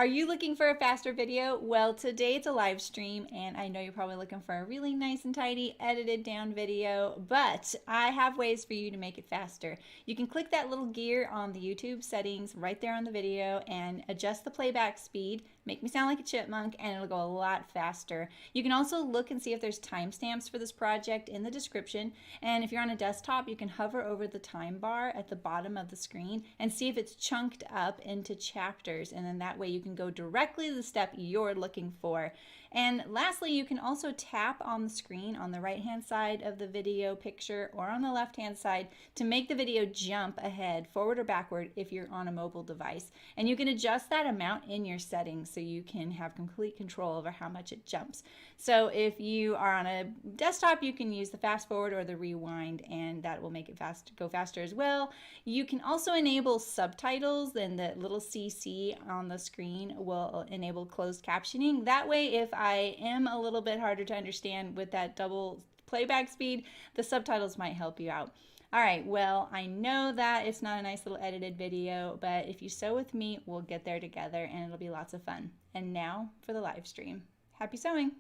Are you looking for a faster video? Well, today it's a live stream and I know you're probably looking for a really nice and tidy edited down video, but I have ways for you to make it faster. You can click that little gear on the YouTube settings right there on the video and adjust the playback speed, make me sound like a chipmunk, and it'll go a lot faster. You can also look and see if there's timestamps for this project in the description, and if you're on a desktop, you can hover over the time bar at the bottom of the screen and see if it's chunked up into chapters, and then that way you can go directly to the step you're looking for. And lastly, you can also tap on the screen on the right hand side of the video picture or on the left hand side to make the video jump ahead, forward or backward if you're on a mobile device. And you can adjust that amount in your settings so you can have complete control over how much it jumps. So if you are on a desktop, you can use the fast forward or the rewind, and that will make it go faster as well. You can also enable subtitles, and the little CC on the screen will enable closed captioning. That way, if I am a little bit harder to understand with that double playback speed, the subtitles might help you out. All right, well, I know that it's not a nice little edited video, but if you sew with me, we'll get there together and it'll be lots of fun. And now for the live stream. Happy sewing!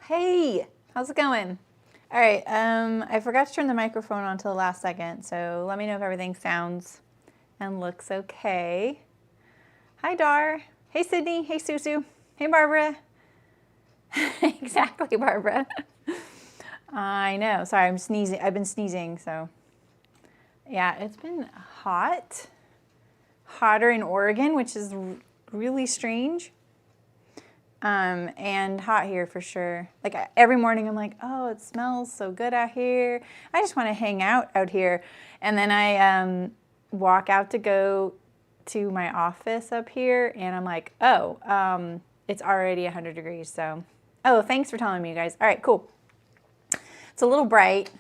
Hey, how's it going? All right, I forgot to turn the microphone on till the last second, so let me know if everything sounds and looks okay. Hi, Dar. Hey, Sydney. Hey, Susu. Hey, Barbara. Exactly, Barbara. I know. Sorry, I'm sneezing. I've been sneezing, so. Yeah, it's been hot. Hotter in Oregon, which is really strange. And hot here for sure. Like every morning I'm like, oh, it smells so good out here. I just want to hang out here. And then I walk out to go to my office up here and I'm like, oh, it's already 100 degrees. So, oh, thanks for telling me, you guys. All right, cool. It's a little bright.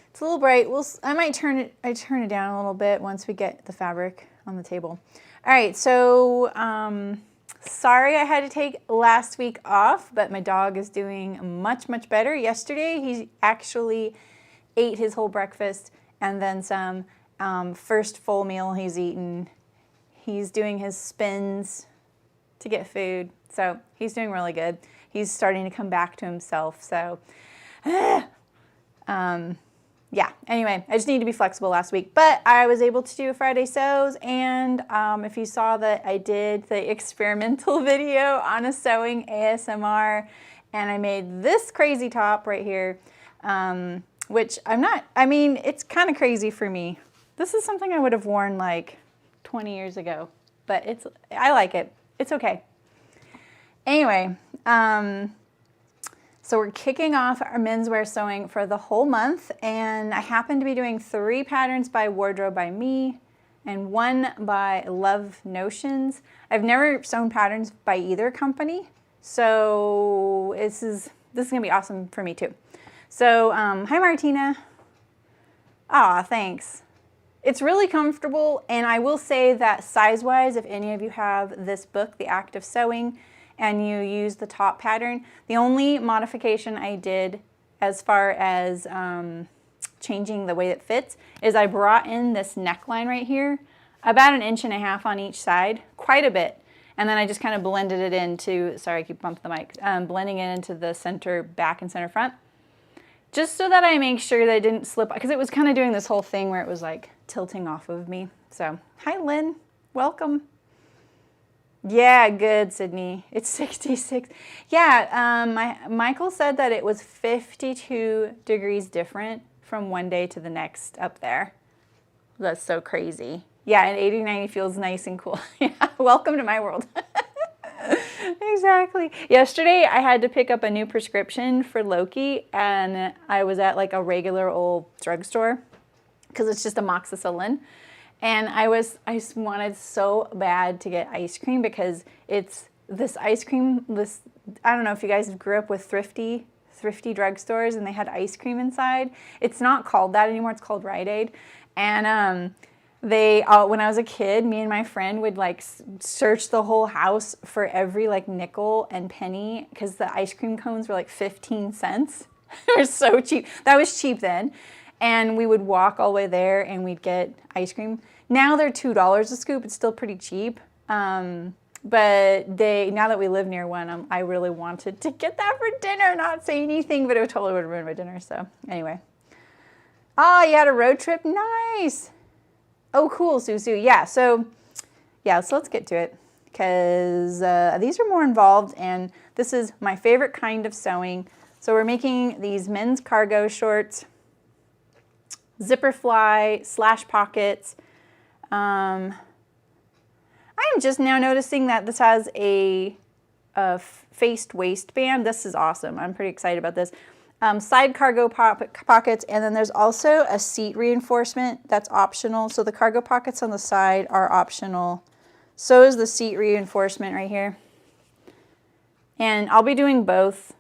It's a little bright. I might turn it down a little bit once we get the fabric on the table. All right, so, sorry I had to take last week off, but my dog is doing much, much better. Yesterday, he actually ate his whole breakfast and then some. First full meal he's eaten. He's doing his spins to get food, so he's doing really good. He's starting to come back to himself, so yeah, anyway, I just need to be flexible last week, but I was able to do Friday sews, and if you saw that I did the experimental video on a sewing ASMR, and I made this crazy top right here, which it's kind of crazy for me. This is something I would have worn like 20 years ago, but I like it. It's okay. Anyway, so we're kicking off our menswear sewing for the whole month, and I happen to be doing 3 patterns by Wardrobe by Me and 1 by Love Notions. I've never sewn patterns by either company, so this is gonna be awesome for me too. So hi Martina. Aw, thanks. It's really comfortable, and I will say that size-wise, if any of you have this book, The Act of Sewing, and you use the top pattern, the only modification I did as far as changing the way it fits is I brought in this neckline right here, about 1.5 inches on each side, quite a bit. And then I just kind of blended it into, sorry I keep bumping the mic, blending it into the center back and center front. Just so that I make sure that it didn't slip, because it was kind of doing this whole thing where it was like tilting off of me. So, hi Lynn, welcome. Yeah, good, Sydney. It's 66. Yeah, Michael said that it was 52 degrees different from one day to the next up there. That's so crazy. Yeah, and 80, 90 feels nice and cool. Yeah, welcome to my world. Exactly. Yesterday, I had to pick up a new prescription for Loki, and I was at like a regular old drugstore because it's just amoxicillin. And I wanted so bad to get ice cream because it's this ice cream, I don't know if you guys grew up with Thrifty thrifty drugstores and they had ice cream inside. It's not called that anymore. It's called Rite Aid. And when I was a kid, me and my friend would like search the whole house for every like nickel and penny because the ice cream cones were like 15 cents. They were so cheap. That was cheap then. And we would walk all the way there and we'd get ice cream. Now they're $2 a scoop. It's still pretty cheap. But now that we live near one, I really wanted to get that for dinner, not say anything, but it totally would have ruined my dinner. So anyway. Oh, you had a road trip? Nice. Oh, cool, Susu. Yeah, so let's get to it because these are more involved and this is my favorite kind of sewing. So we're making these men's cargo shorts, zipper fly, slash pockets. I am just now noticing that this has a faced waistband. This is awesome. I'm pretty excited about this. Side cargo pockets, and then there's also a seat reinforcement that's optional. So the cargo pockets on the side are optional. So is the seat reinforcement right here. And I'll be doing both.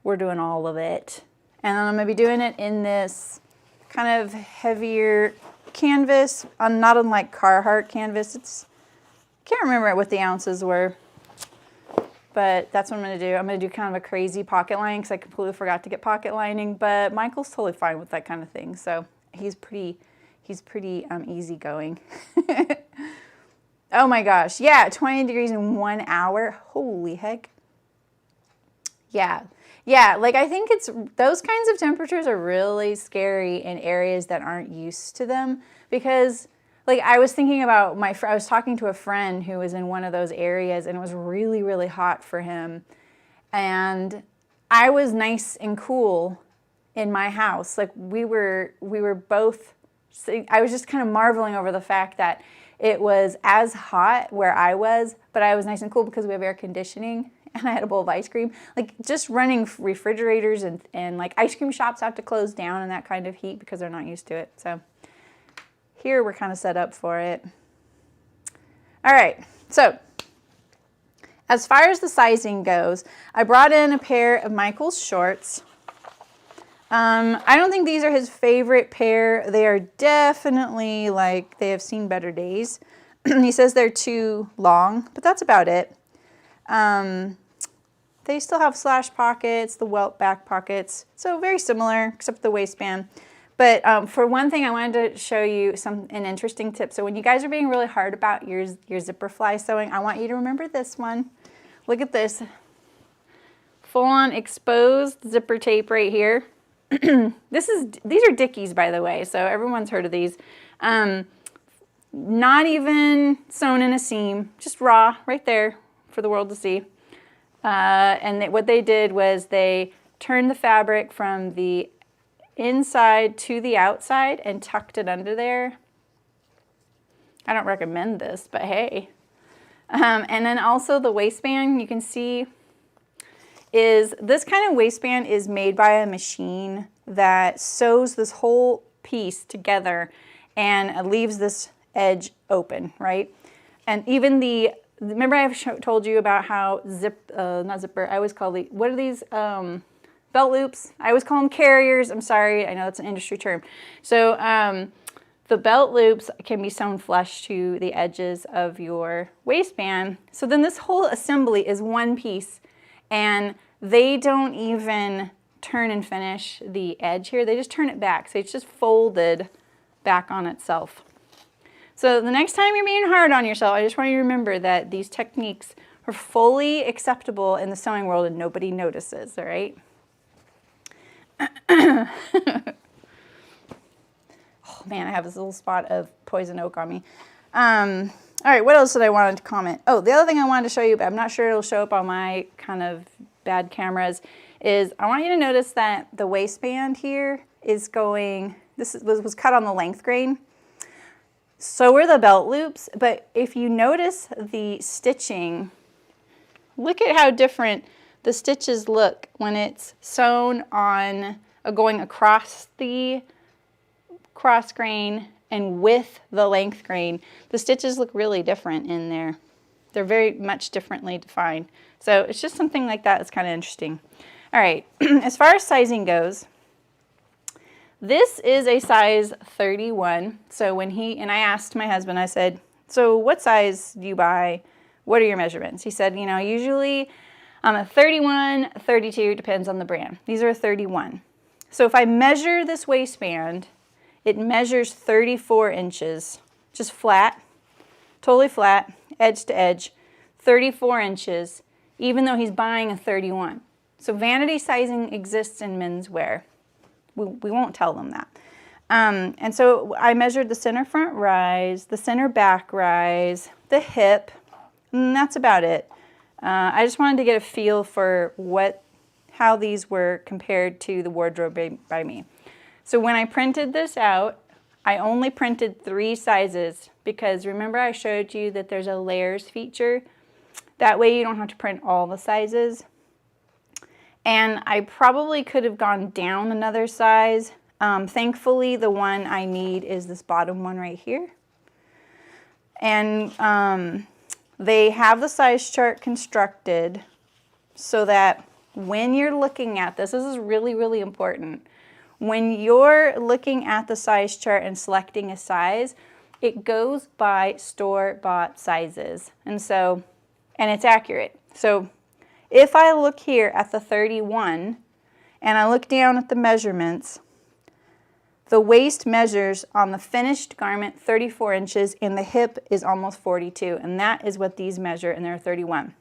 We're doing all of it. And then I'm going to be doing it in this kind of heavier canvas, not unlike Carhartt canvas. I can't remember what the ounces were. But that's what I'm going to do. I'm going to do kind of a crazy pocket lining because I completely forgot to get pocket lining. But Michael's totally fine with that kind of thing. So he's pretty easygoing. Oh my gosh. Yeah, 20 degrees in 1 hour. Holy heck. Yeah. Yeah, like I think those kinds of temperatures are really scary in areas that aren't used to them because like I was thinking about I was talking to a friend who was in one of those areas and it was really, really hot for him. And I was nice and cool in my house. Like we were both, I was just kind of marveling over the fact that it was as hot where I was, but I was nice and cool because we have air conditioning and I had a bowl of ice cream. Like just running refrigerators and like ice cream shops have to close down in that kind of heat because they're not used to it. So here we're kind of set up for it. All right, so as far as the sizing goes, I brought in a pair of Michael's shorts. I don't think these are his favorite pair. They are definitely like they have seen better days. He says they're too long, but that's about it. They still have slash pockets, the Welt back pockets, so very similar except the waistband. But for one thing, I wanted to show you an interesting tip. So when you guys are being really hard about your zipper fly sewing, I want you to remember this one. Look at this. Full-on exposed zipper tape right here. These are Dickies, by the way, so everyone's heard of these. Not even sewn in a seam, just raw right there for the world to see. And what they did was they turned the fabric from the inside to the outside and tucked it under there. I don't recommend this, but hey. And then also the waistband, you can see, is this kind of waistband is made by a machine that sews this whole piece together and leaves this edge open, right? And even remember I've told you about how not zipper, I always call what are these, belt loops? I always call them carriers. I'm sorry, I know that's an industry term. So the belt loops can be sewn flush to the edges of your waistband. So then this whole assembly is one piece, and they don't even turn and finish the edge here. They just turn it back. So it's just folded back on itself. So the next time you're being hard on yourself, I just want you to remember that these techniques are fully acceptable in the sewing world and nobody notices, all right? Oh man, I have this little spot of poison oak on me. All right, what else did I want to comment? Oh, the other thing I wanted to show you, but I'm not sure it'll show up on my kind of bad cameras, is I want you to notice that the waistband here is going, this was cut on the length grain. So were the belt loops, but if you notice the stitching, look at how different the stitches look when it's sewn on going across the cross grain and with the length grain. The stitches look really different in there. They're very much differently defined. So it's just something like that that's kind of interesting. All right, as far as sizing goes, this is a size 31. So when I asked my husband, I said, so what size do you buy? What are your measurements? He said, you know, usually I'm a 31, 32, depends on the brand. These are a 31. So if I measure this waistband, it measures 34 inches, just flat, totally flat, edge to edge, 34 inches, even though he's buying a 31. So vanity sizing exists in menswear. We won't tell them that. And so I measured the center front rise, the center back rise, the hip, and that's about it. I just wanted to get a feel for how these were compared to the wardrobe by me. So when I printed this out, I only printed 3 sizes because remember I showed you that there's a layers feature. That way you don't have to print all the sizes. And I probably could have gone down another size. Thankfully, the one I need is this bottom one right here. And they have the size chart constructed so that when you're looking at this is really, really important. When you're looking at the size chart and selecting a size, it goes by store-bought sizes. And it's accurate. So if I look here at the 31 and I look down at the measurements, the waist measures on the finished garment 34 inches and the hip is almost 42, and that is what these measure, and they're 31.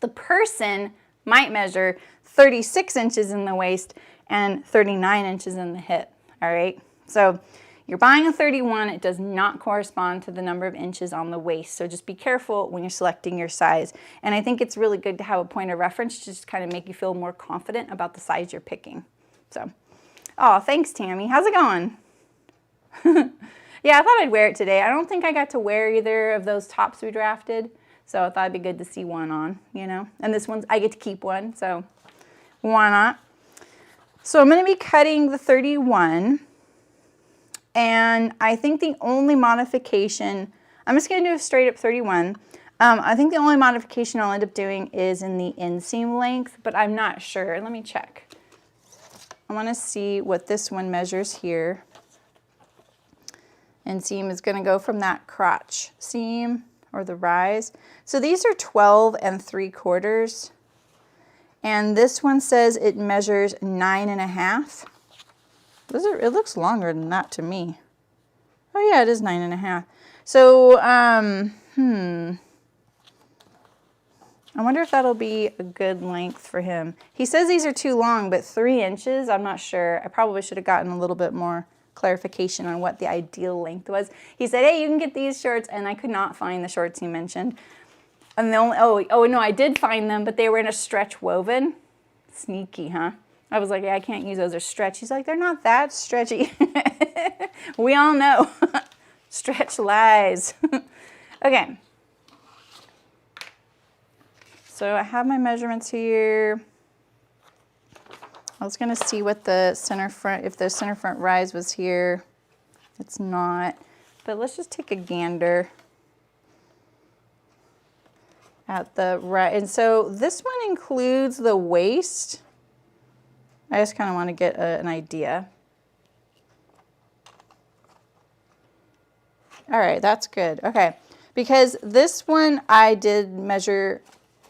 The person might measure 36 inches in the waist and 39 inches in the hip, all right? So you're buying a 31, it does not correspond to the number of inches on the waist, so just be careful when you're selecting your size. And I think it's really good to have a point of reference to just kind of make you feel more confident about the size you're picking. So, oh, thanks, Tammy. How's it going? Yeah, I thought I'd wear it today. I don't think I got to wear either of those tops we drafted, so I thought it'd be good to see one on, you know? And this one's, I get to keep one, so why not? So I'm going to be cutting the 31. And I think the only modification, I'm just going to do a straight up 31. I think the only modification I'll end up doing is in the inseam length, but I'm not sure. Let me check. I want to see what this one measures here. Inseam is going to go from that crotch seam or the rise. So these are 12 3/4. And this one says it measures 9.5. It looks longer than that to me. Oh yeah, it is 9.5. So, I wonder if that'll be a good length for him. He says these are too long, but 3 inches, I'm not sure. I probably should have gotten a little bit more clarification on what the ideal length was. He said, hey, you can get these shorts, and I could not find the shorts he mentioned. And the only, oh no, I did find them, but they were in a stretch woven. Sneaky, huh? I was like, yeah, I can't use those, they're stretchy. He's like, they're not that stretchy. We all know. Stretch lies. Okay. So I have my measurements here. I was going to see what the center front, if the center front rise was here. It's not. But let's just take a gander at the right. And so this one includes the waist. I just kind of want to get an idea. All right, that's good. Okay, because this one I did measure,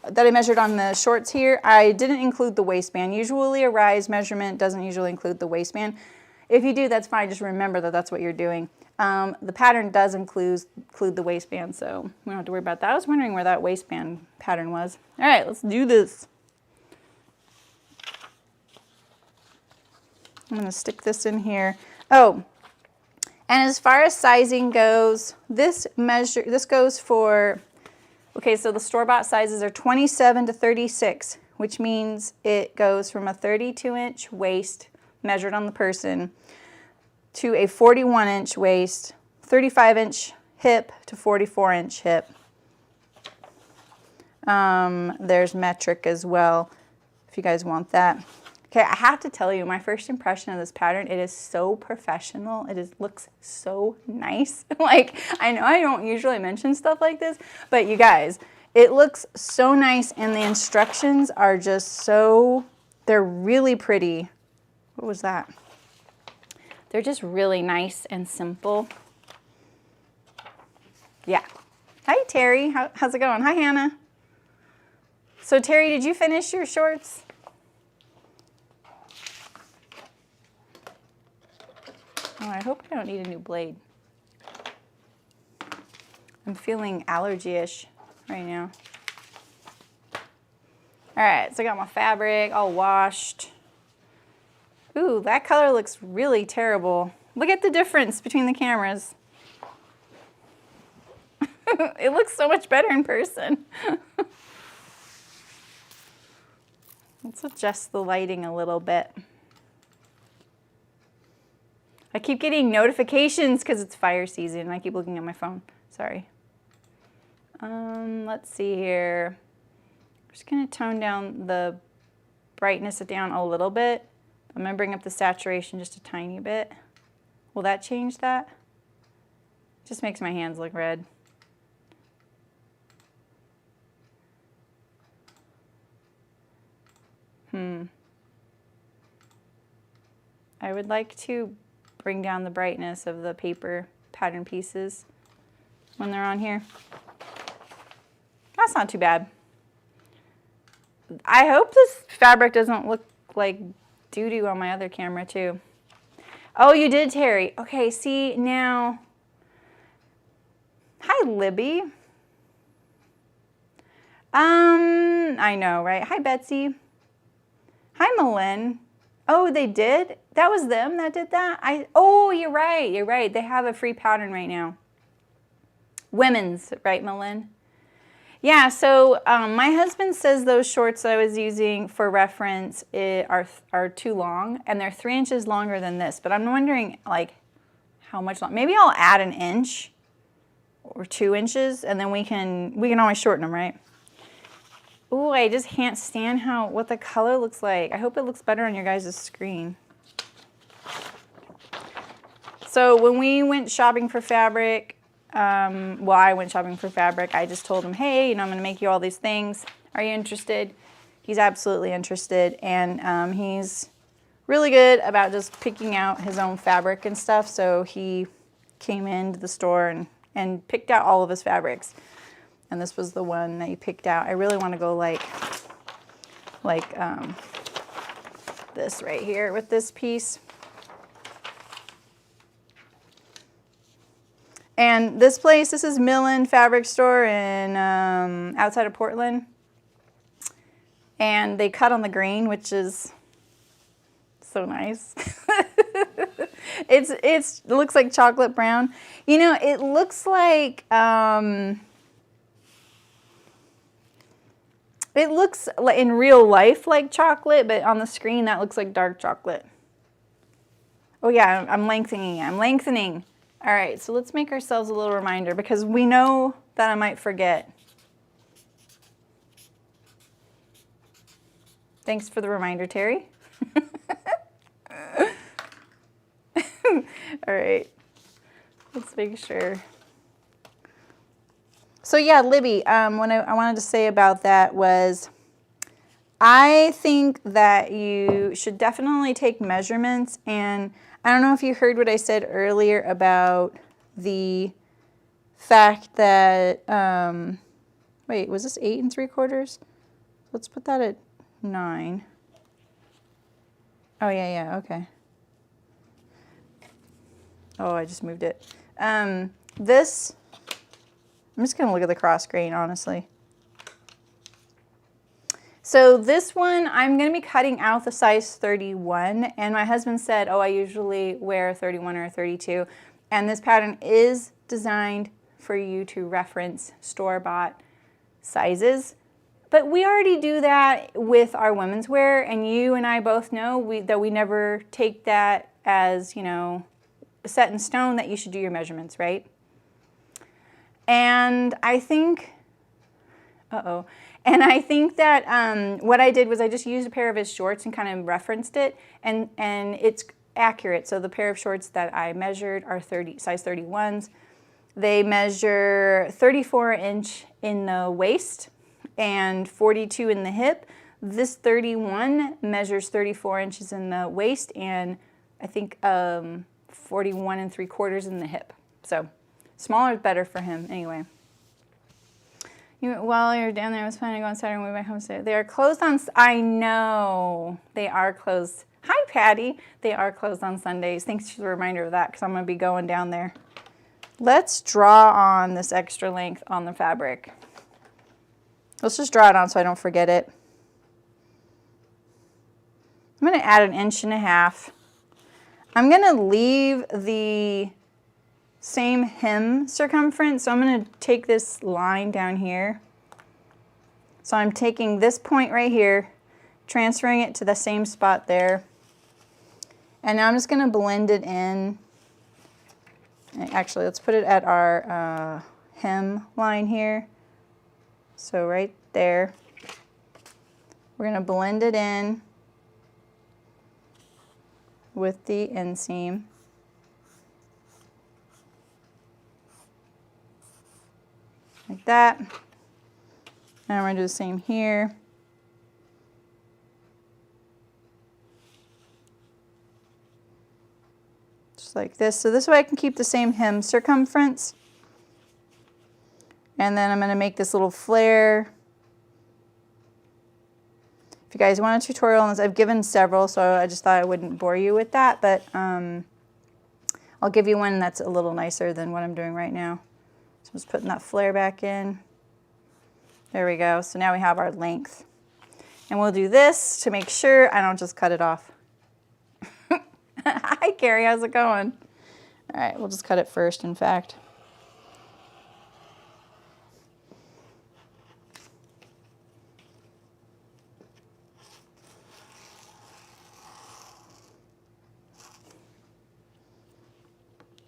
that I measured on the shorts here, I didn't include the waistband. Usually a rise measurement doesn't usually include the waistband. If you do, that's fine. Just remember that that's what you're doing. The pattern does include the waistband, so we don't have to worry about that. I was wondering where that waistband pattern was. All right, let's do this. I'm going to stick this in here. Oh, and as far as sizing goes, this goes for, okay, so the store-bought sizes are 27 to 36, which means it goes from a 32-inch waist measured on the person to a 41-inch waist, 35-inch hip to 44-inch hip. There's metric as well, if you guys want that. Okay, I have to tell you, my first impression of this pattern, it is so professional. It looks so nice. Like, I know I don't usually mention stuff like this, but you guys, It looks so nice, and the instructions are just so, they're really pretty. What was that? They're just really nice and simple. Yeah. Hi, Terry. How's it going? Hi, Hannah. So, Terry, did you finish your shorts? Oh, I hope I don't need a new blade. I'm feeling allergy-ish right now. All right, so I got my fabric all washed. Ooh, that color looks really terrible. Look at the difference between the cameras. It looks so much better in person. Let's adjust the lighting a little bit. I keep getting notifications because it's fire season and I keep looking at my phone. Sorry. Let's see here. I'm just going to tone down the brightness down a little bit. I'm going to bring up the saturation just a tiny bit. Will that change that? Just makes my hands look red. I would like to bring down the brightness of the paper pattern pieces when they're on here. That's not too bad. I hope this fabric doesn't look like doo-doo on my other camera too. Oh, you did, Terry. Okay, see now. Hi, Libby. I know, right? Hi, Betsy. Hi, Malin. Oh, they did? That was them that did that? Oh, you're right. You're right. They have a free pattern right now. Women's, right, Malin? Yeah, so my husband says those shorts that I was using for reference are too long, and they're 3 inches longer than this. But I'm wondering, like, how much long? Maybe I'll add an inch or 2 inches, and then we can always shorten them, right? Ooh, I just can't stand what the color looks like. I hope it looks better on your guys' screen. So when we went shopping for fabric, well, I went shopping for fabric. I just told him, hey, I'm going to make you all these things. Are you interested? He's absolutely interested, and he's really good about just picking out his own fabric and stuff. So he came into the store and picked out all of his fabrics. And this was the one that he picked out. I really want to go like this right here with this piece. And this place, this is Millen Fabric Store in outside of Portland. And they cut on the grain, which is so nice. It looks like chocolate brown. You know, it looks like it looks like in real life like chocolate, but on the screen that looks like dark chocolate. Oh yeah, I'm lengthening. I'm lengthening. All right, so let's make ourselves a little reminder because we know that I might forget. Thanks for the reminder, Terry. All right, let's make sure. So yeah, Libby, what I wanted to say about that was I think that you should definitely take measurements, and I don't know if you heard what I said earlier about the fact that, wait, was this 8 3/4? Let's put that at 9. Oh yeah, okay. Oh, I just moved it. This, I'm just gonna look at the cross grain, honestly. So this one, I'm gonna be cutting out the size 31, and my husband said, oh, I usually wear a 31 or a 32, and this pattern is designed for you to reference store-bought sizes. But we already do that with our women's wear, and you and I both know that we never take that as, set in stone that you should do your measurements, right? And I think, and I think that what I did was I just used a pair of his shorts and kind of referenced it, and it's accurate. So the pair of shorts that I measured are size 31s. They measure 34 inch in the waist and 42 in the hip. This 31 measures 34 inches in the waist and I think 41 3/4 in the hip. So smaller is better for him anyway. While you're down there, I was planning to go on Saturday and we went home today. They are closed on, I know, they are closed. Hi, Patty. They are closed on Sundays. Thanks for the reminder of that because I'm going to be going down there. Let's draw on this extra length on the fabric. Let's just draw it on so I don't forget it. I'm going to add 1.5 inches. I'm going to leave the same hem circumference, so I'm going to take this line down here. So I'm taking this point right here, transferring it to the same spot there. And now I'm just going to blend it in. Actually, let's put it at our hem line here. So right there. We're going to blend it in with the inseam. Like that. Now I'm going to do the same here. Just like this. So this way I can keep the same hem circumference. And then I'm going to make this little flare. If you guys want a tutorial on this, I've given several, so I just thought I wouldn't bore you with that, but I'll give you one that's a little nicer than what I'm doing right now. So I'm just putting that flare back in. There we go. So now we have our length. And we'll do this to make sure I don't just cut it off. Hi, Carrie. How's it going? All right, we'll just cut it first, in fact.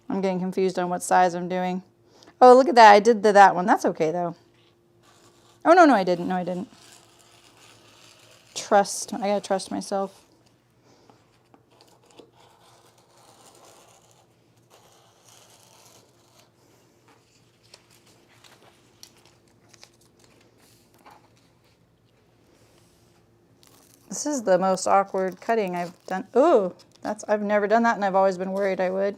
I'm getting confused on what size I'm doing. Oh, look at that. I did that one. That's okay, though. Oh, no, I didn't. No, I didn't. Trust. I gotta trust myself. This is the most awkward cutting I've done. Ooh, I've never done that, and I've always been worried I would.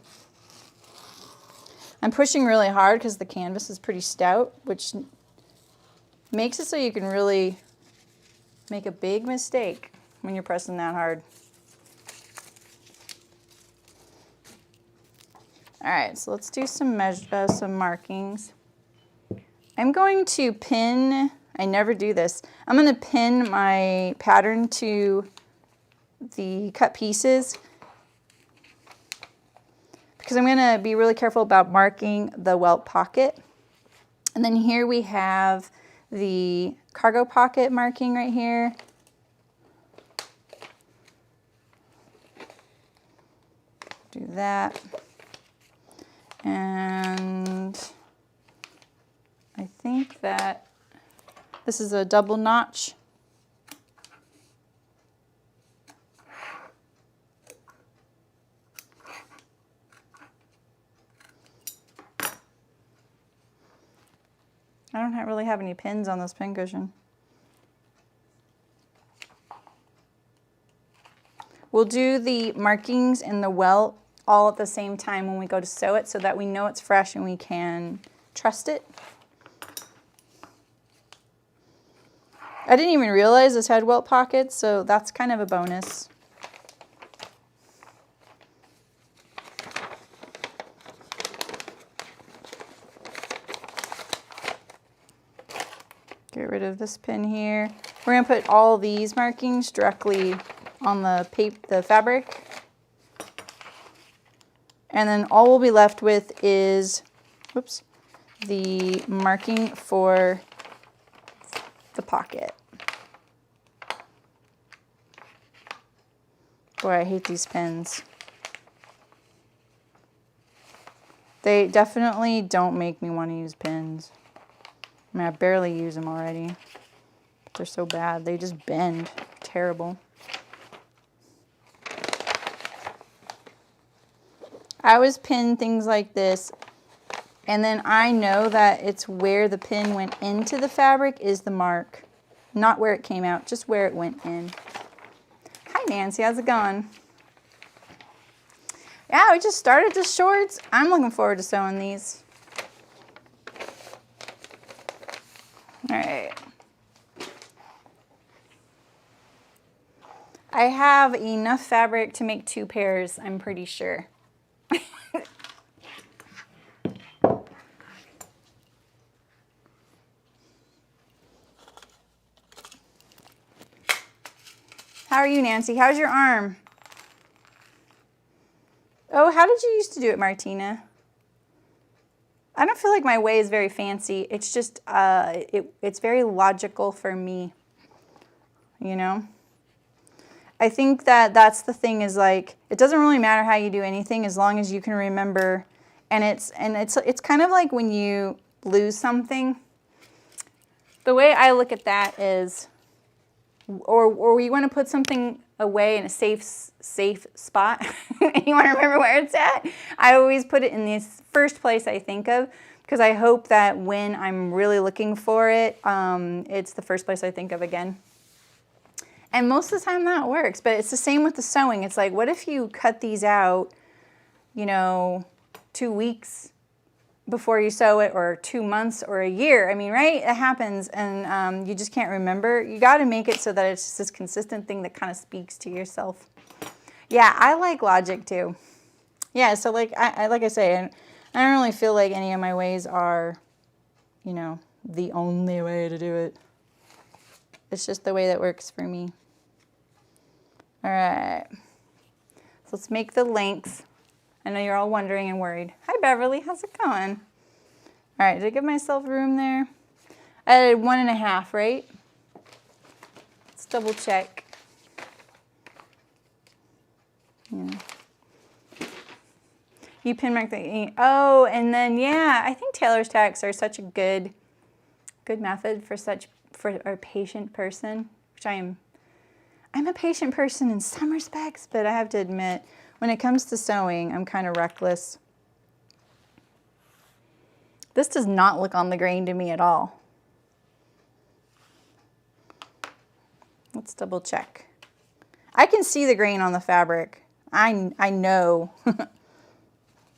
I'm pushing really hard because the canvas is pretty stout, which makes it so you can really make a big mistake when you're pressing that hard. All right, so let's do some markings. I'm going to pin, I never do this, I'm going to pin my pattern to the cut pieces because I'm going to be really careful about marking the welt pocket. And then here we have the cargo pocket marking right here. Do that. And I think that this is a double notch. I don't really have any pins on this pin cushion. We'll do the markings in the welt all at the same time when we go to sew it so that we know it's fresh and we can trust it. I didn't even realize this had welt pockets, so that's kind of a bonus. Get rid of this pin here. We're going to put all these markings directly on the fabric. And then all we'll be left with is, whoops, the marking for the pocket. Boy, I hate these pins. They definitely don't make me want to use pins. I mean, I barely use them already. But they're so bad. They just bend. Terrible. I always pin things like this And then I know that it's where the pin went into the fabric is the mark. Not where it came out, just where it went in. Hi Nancy, how's it going? Yeah, we just started the shorts. I'm looking forward to sewing these. All right. I have enough fabric to make 2 pairs, I'm pretty sure. How are you, Nancy? How's your arm? Oh, how did you used to do it, Martina? I don't feel like my way is very fancy. It's just, it's very logical for me, you know? I think that that's the thing is like, it doesn't really matter how you do anything as long as you can remember. And it's kind of like when you lose something. The way I look at that is, or you want to put something away in a safe spot and you want to remember where it's at, I always put it in the first place I think of, because I hope that when I'm really looking for it, it's the first place I think of again. And most of the time that works, but it's the same with the sewing. It's like, what if you cut these out, you know, 2 weeks before you sew it, or 2 months or a year? I mean, right? It happens, and you just can't remember. You got to make it so that it's just this consistent thing that kind of speaks to yourself. Yeah, I like logic too. Yeah, so like I say, I don't really feel like any of my ways are, you know, the only way to do it. It's just the way that works for me. All right, so let's make the length. I know you're all wondering and worried. Hi, Beverly, how's it going? All right, did I give myself room there? I added 1.5, right? Let's double check. Yeah. You pin mark the, oh, and then, yeah, I think Tailor's tacks are such a good method for a patient person, which I'm a patient person in some respects, but I have to admit, when it comes to sewing, I'm kind of reckless. This does not look on the grain to me at all. Let's double check. I can see the grain on the fabric. I know.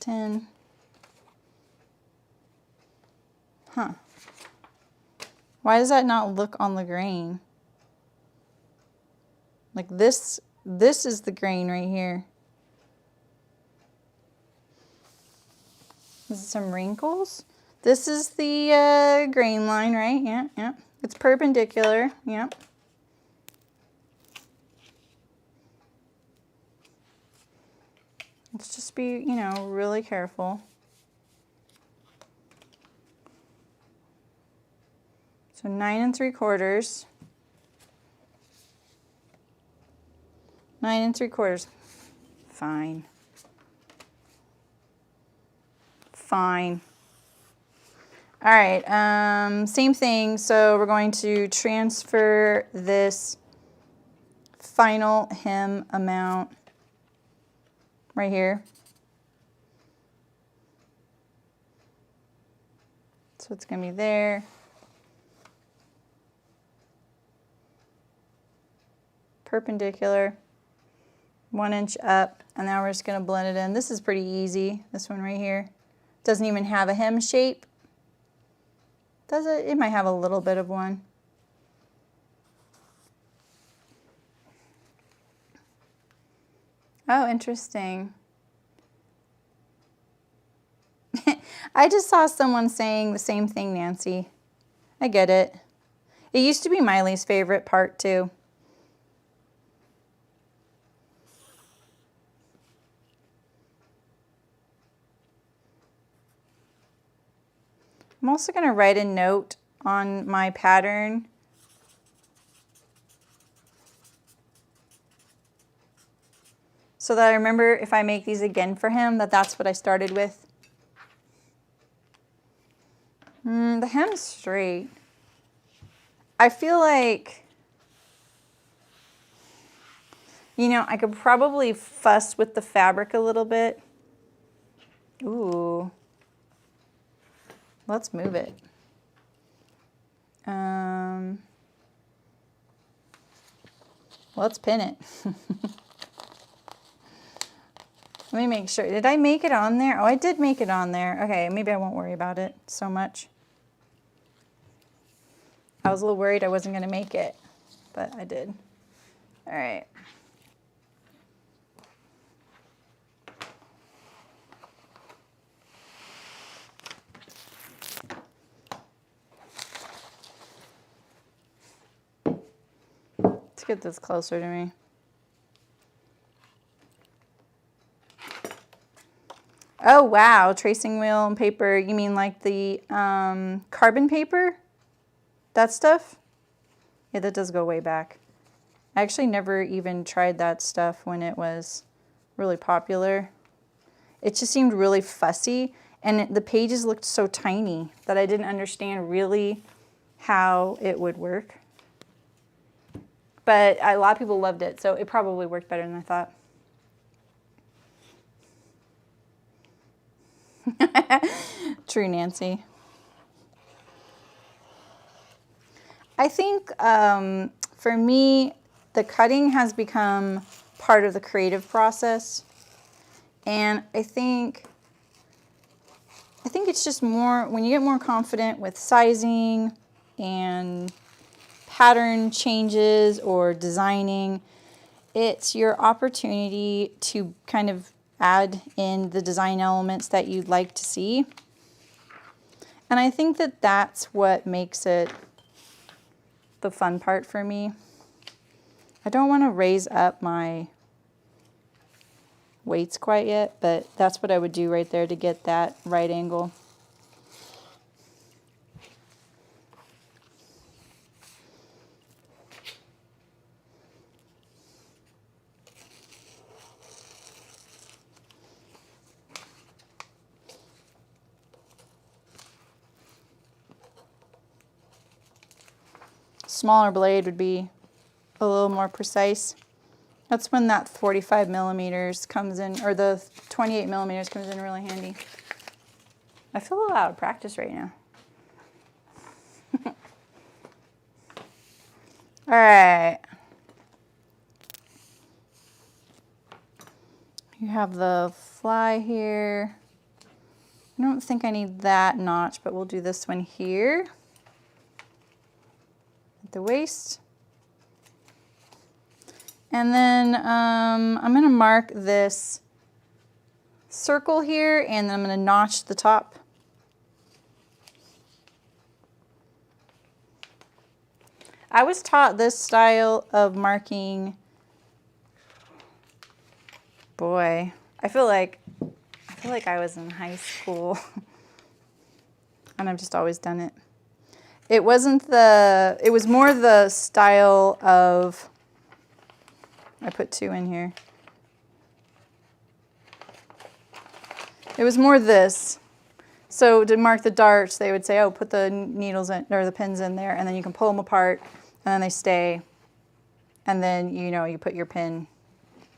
10. Huh. Why does that not look on the grain? Like this is the grain right here. This is some wrinkles. This is the grain line, right? Yeah, yeah. It's perpendicular, yeah. Let's just be, you know, really careful. So 9 3/4. 9 3/4. Fine. Fine. All right, same thing. So we're going to transfer this final hem amount right here. So it's going to be there. Perpendicular, 1 inch up, and now we're just going to blend it in. This is pretty easy, this one right here. Doesn't even have a hem shape. Does it? It might have a little bit of one. Oh, interesting. I just saw someone saying the same thing, Nancy. I get it. It used to be my least favorite part too. I'm also going to write a note on my pattern so that I remember if I make these again for him, that's what I started with. The hem's straight. I feel like, you know, I could probably fuss with the fabric a little bit. Ooh. Let's move it. Let's pin it. Let me make sure. Did I make it on there? Oh, I did make it on there. Okay, maybe I won't worry about it so much. I was a little worried I wasn't going to make it, but I did. All right. Let's get this closer to me. Oh, wow. Tracing wheel and paper. You mean like the carbon paper? That stuff? Yeah, that does go way back. I actually never even tried that stuff when it was really popular. It just seemed really fussy, and the pages looked so tiny that I didn't understand really how it would work. But a lot of people loved it, so it probably worked better than I thought. True, Nancy. I think for me, the cutting has become part of the creative process. And I think it's just more, when you get more confident with sizing and pattern changes or designing, it's your opportunity to kind of add in the design elements that you'd like to see. And I think that that's what makes it the fun part for me. I don't want to raise up my weights quite yet, but that's what I would do right there to get that right angle. Smaller blade would be a little more precise. That's when that 45 millimeters comes in, or the 28 millimeters comes in really handy. I feel a little out of practice right now. All right. You have the fly here. I don't think I need that notch, but we'll do this one here. At the waist. And then I'm going to mark this circle here, and then I'm going to notch the top. I was taught this style of marking. Boy, I feel like I was in high school, and I've just always done it. It was more the style of, I put 2 in here. It was more this. So to mark the darts, they would say, oh, put the needles in, or the pins in there, and then you can pull them apart, and then they stay. And then, you put your pin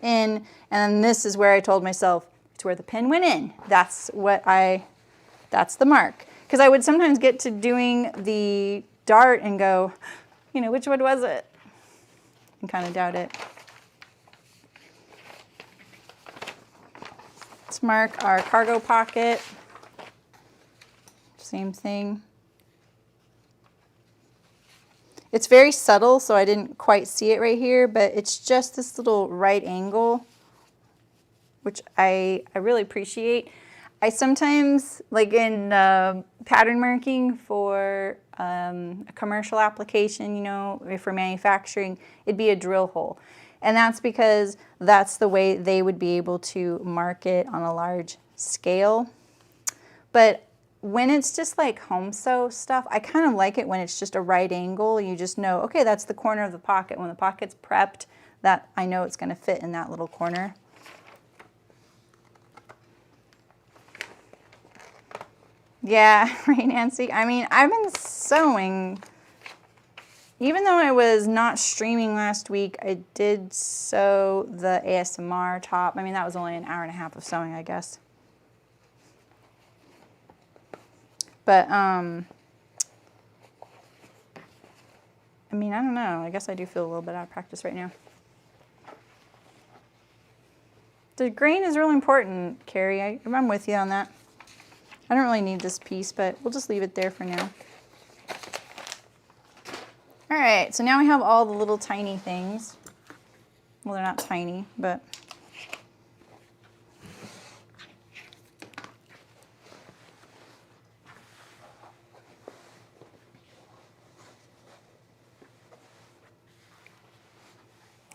in, and then this is where I told myself, it's where the pin went in. That's the mark. Because I would sometimes get to doing the dart and go, which one was it? And kind of doubt it. Let's mark our cargo pocket. Same thing. It's very subtle, so I didn't quite see it right here, but it's just this little right angle, which I really appreciate. I sometimes, like in pattern marking for a commercial application, for manufacturing, it'd be a drill hole. And that's because that's the way they would be able to mark it on a large scale. But when it's just like home sew stuff, I kind of like it when it's just a right angle. You just know, okay, that's the corner of the pocket. When the pocket's prepped, that I know it's going to fit in that little corner. Yeah, right, Nancy? I mean, I've been sewing. Even though I was not streaming last week, I did sew the ASMR top. I mean, that was only an hour and a half of sewing, I guess. But, I mean, I don't know. I guess I do feel a little bit out of practice right now. The grain is really important, Carrie. I'm with you on that. I don't really need this piece, but we'll just leave it there for now. All right, so now we have all the little tiny things. Well, they're not tiny, but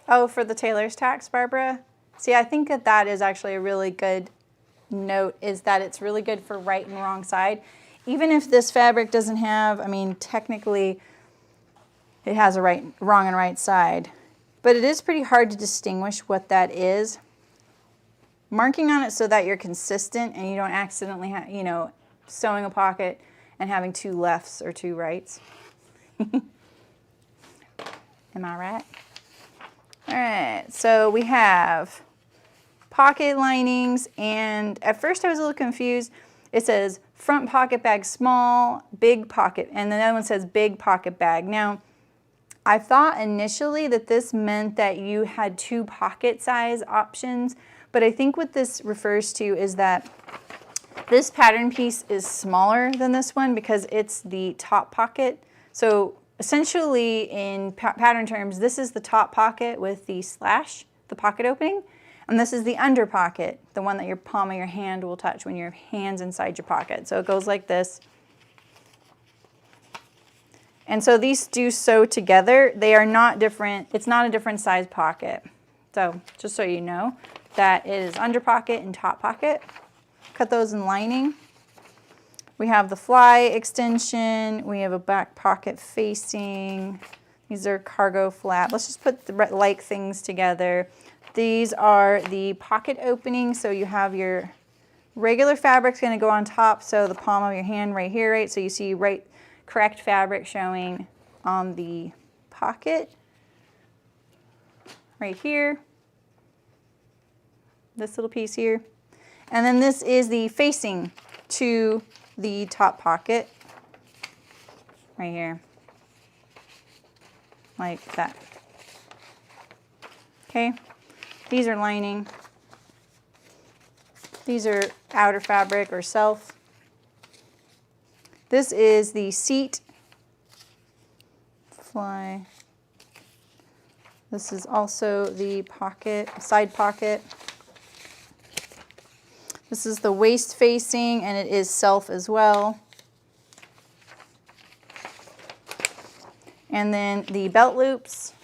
oh, for the tailor's tax, Barbara? See, I think that that is actually a really good note, is that it's really good for right and wrong side. Even if this fabric doesn't have, I mean, technically it has a wrong and right side, but it is pretty hard to distinguish what that is. Marking on it so that you're consistent and you don't accidentally have, you know, sewing a pocket and having two lefts or two rights. Am I right? All right, so we have pocket linings, and at first I was a little confused. It says front pocket bag small, big pocket, and the other one says big pocket bag. Now, I thought initially that this meant that you had two pocket size options, but I think what this refers to is that this pattern piece is smaller than this one because it's the top pocket. So essentially in pattern terms, this is the top pocket with the slash, the pocket opening, and this is the under pocket, the one that your palm of your hand will touch when your hand's inside your pocket. So it goes like this. And so these do sew together. They are not different. It's not a different size pocket. So just so you know, that is under pocket and top pocket. Cut those in lining. We have the fly extension. We have a back pocket facing. These are cargo flap. Let's just put the like things together. These are the pocket openings. So you have your regular fabric's going to go on top. So the palm of your hand right here, right? So you see correct fabric showing on the pocket right here. This little piece here. And then this is the facing to the top pocket right here, like that. Okay, these are lining. These are outer fabric or self. This is the seat fly. This is also the pocket, side pocket. This is the waist facing, and it is self as well. And then the belt loops.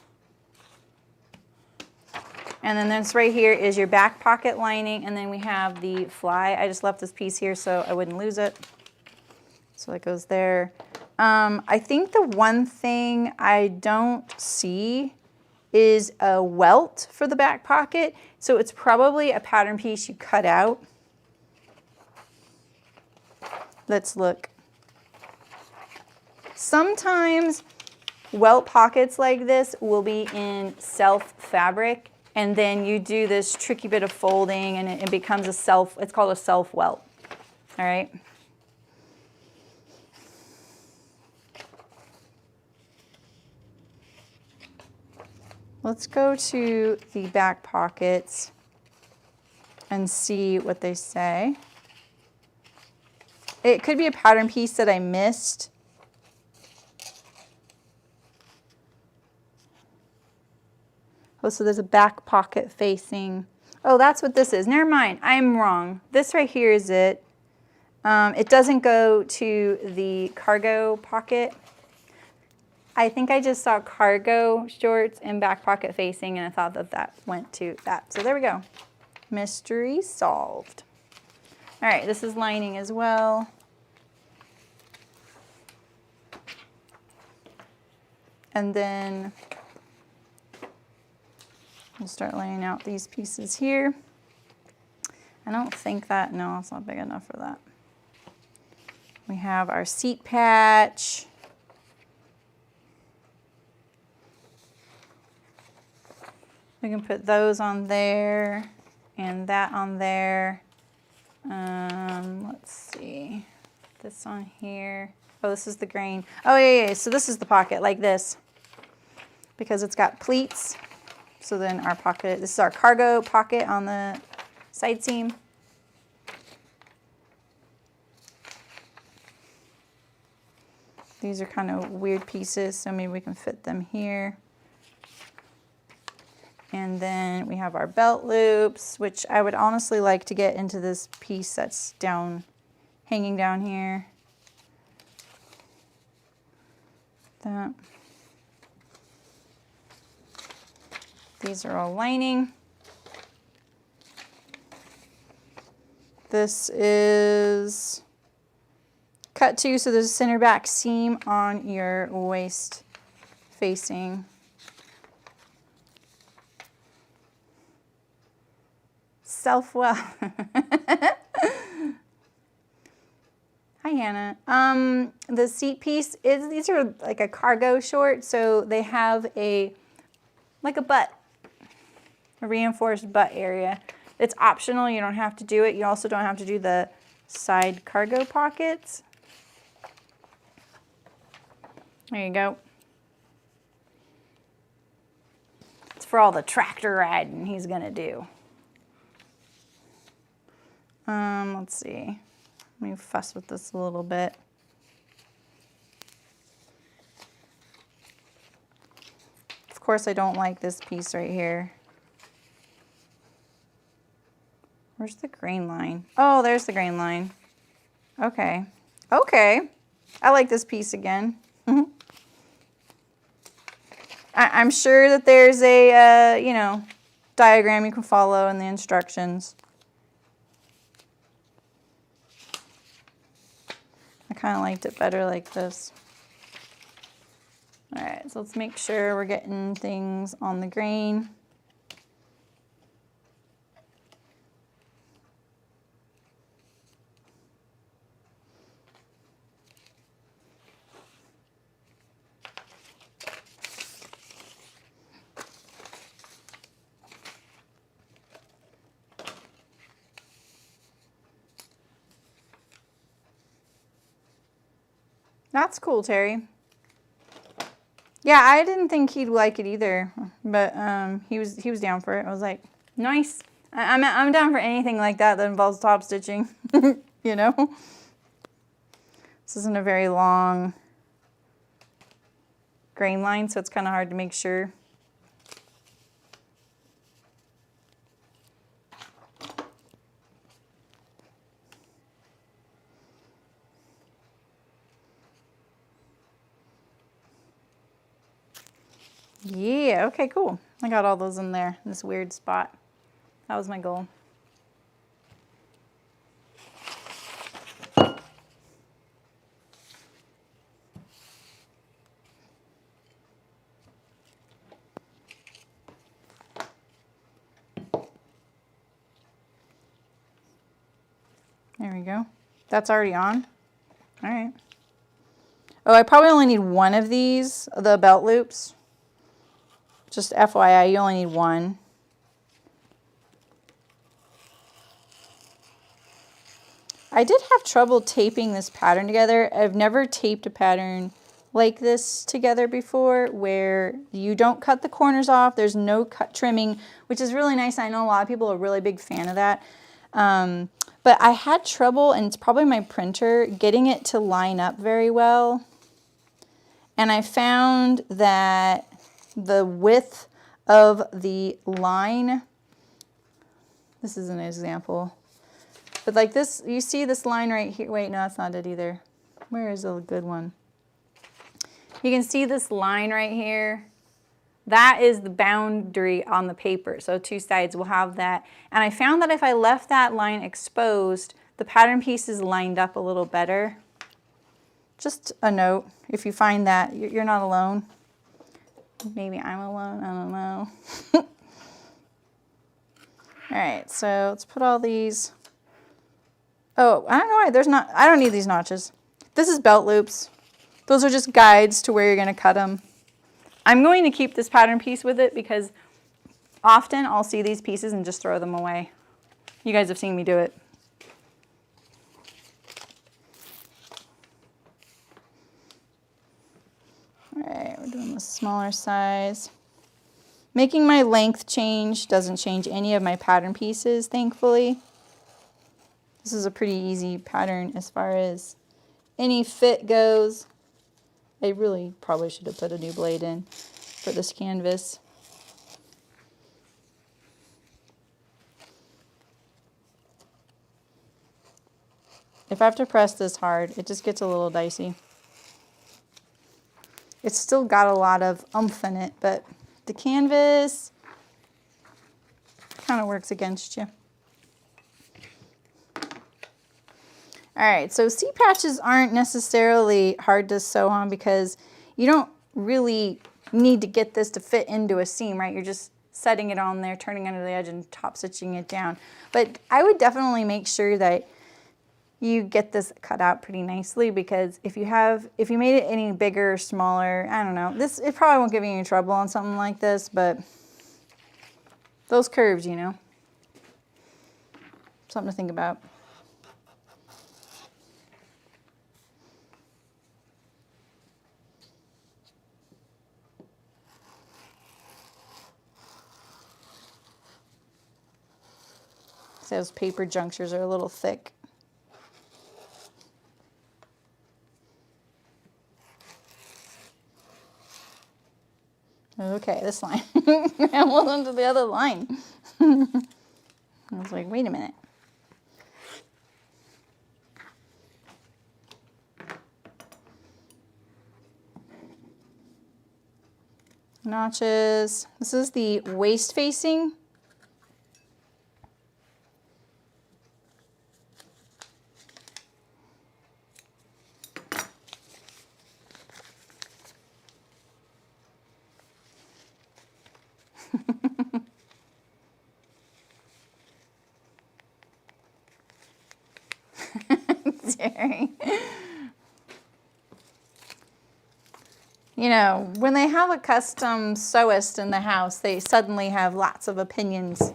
And then this right here is your back pocket lining, and then we have the fly. I just left this piece here so I wouldn't lose it. So it goes there. I think the one thing I don't see is a welt for the back pocket. So it's probably a pattern piece you cut out. Let's look. Sometimes welt pockets like this will be in self fabric, and then you do this tricky bit of folding and it becomes a self, it's called a self welt. All right. Let's go to the back pockets and see what they say. It could be a pattern piece that I missed. Oh, so there's a back pocket facing. Oh, that's what this is. Never mind, I'm wrong. This right here is it. It doesn't go to the cargo pocket. I think I just saw cargo shorts and back pocket facing, and I thought that that went to that. So there we go. Mystery solved. All right, this is lining as well. And then we'll start laying out these pieces here. I don't think that, no, it's not big enough for that. We have our seat patch. We can put those on there and that on there. Let's see. this on here. Oh, this is the grain. Oh, yeah. So this is the pocket, like this. Because it's got pleats. So then our pocket, this is our cargo pocket on the side seam. These are kind of weird pieces, so maybe we can fit them here. And then we have our belt loops, which I would honestly like to get into this piece that's down, hanging down here. That. These are all lining. This is cut to, so there's a center back seam on your waist facing. Self-well. Hi, Hannah. The seat piece is, these are like a cargo short, so they have like a butt, a reinforced butt area. It's optional, you don't have to do it. You also don't have to do the side cargo pockets. There you go. It's for all the tractor riding he's gonna do. Let's see. Let me fuss with this a little bit. Of course, I don't like this piece right here. Where's the grain line? Oh, there's the grain line. Okay. Okay. I like this piece again. I'm sure that there's a, you know, diagram you can follow in the instructions. I kind of liked it better like this. All right, so let's make sure we're getting things on the grain. That's cool, Terry. Yeah, I didn't think he'd like it either, but he was down for it. I was like, nice. I'm down for anything like that involves top stitching, you know. This isn't a very long grain line, so it's kind of hard to make sure. Yeah, okay, cool. I got all those in there, in this weird spot. That was my goal. There we go. That's already on. All right. Oh, I probably only need one of these, the belt loops. Just FYI, you only need one. I did have trouble taping this pattern together. I've never taped a pattern like this together before, where you don't cut the corners off. There's no cut trimming, which is really nice. I know a lot of people are a really big fan of that. But I had trouble, and it's probably my printer, getting it to line up very well. And I found that the width of the line, this is an example, but like this, you see this line right here. Wait, no, that's not it either. Where is a good one? You can see this line right here. That is the boundary on the paper. So two sides will have that. And I found that if I left that line exposed, the pattern piece is lined up a little better. Just a note, if you find that, you're not alone. Maybe I'm alone, I don't know. All right, so let's put all these. Oh, I don't know why I don't need these notches. This is belt loops. Those are just guides to where you're gonna cut them. I'm going to keep this pattern piece with it because often I'll see these pieces and just throw them away. You guys have seen me do it. right, we're doing the smaller size. Making my length change doesn't change any of my pattern pieces, thankfully. This is a pretty easy pattern as far as any fit goes. I really probably should have put a new blade in for this canvas. If I have to press this hard, it just gets a little dicey. It's still got a lot of oomph in it, but the canvas kind of works against you. All right, so C-patches aren't necessarily hard to sew on because you don't really need to get this to fit into a seam, right? You're just setting it on there, turning under the edge and top stitching it down. But I would definitely make sure that you get this cut out pretty nicely, because if you made it any bigger or smaller, I don't know, it probably won't give you any trouble on something like this, but those curves, you know, something to think about. Those paper junctures are a little thick. Okay, this line. I moved on to the other line. I was like, wait a minute. Notches. This is the waist facing. You know, when they have a custom sewist in the house, they suddenly have lots of opinions.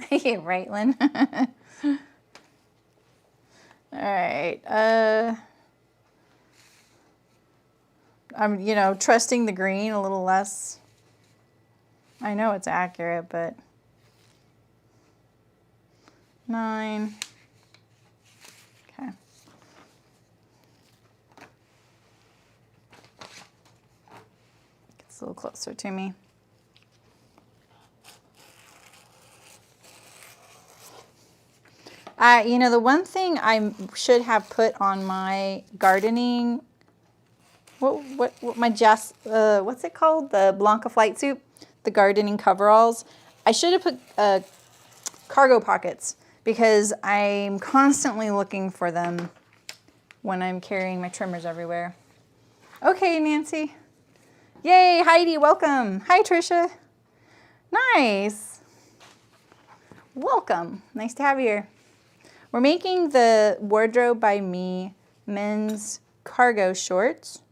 Yeah, right, Lynn? All right. I'm, you know, trusting the green a little less. I know it's accurate, but 9. Okay. Gets a little closer to me. You know, the one thing I should have put on my gardening, what my Jess, what's it called? The Blanca flight suit, the gardening coveralls. I should have put cargo pockets, because I'm constantly looking for them when I'm carrying my trimmers everywhere. Okay, Nancy. Yay, Heidi, welcome. Hi, Trisha. Nice. Welcome. Nice to have you here. We're making the Wardrobe by Me men's cargo shorts.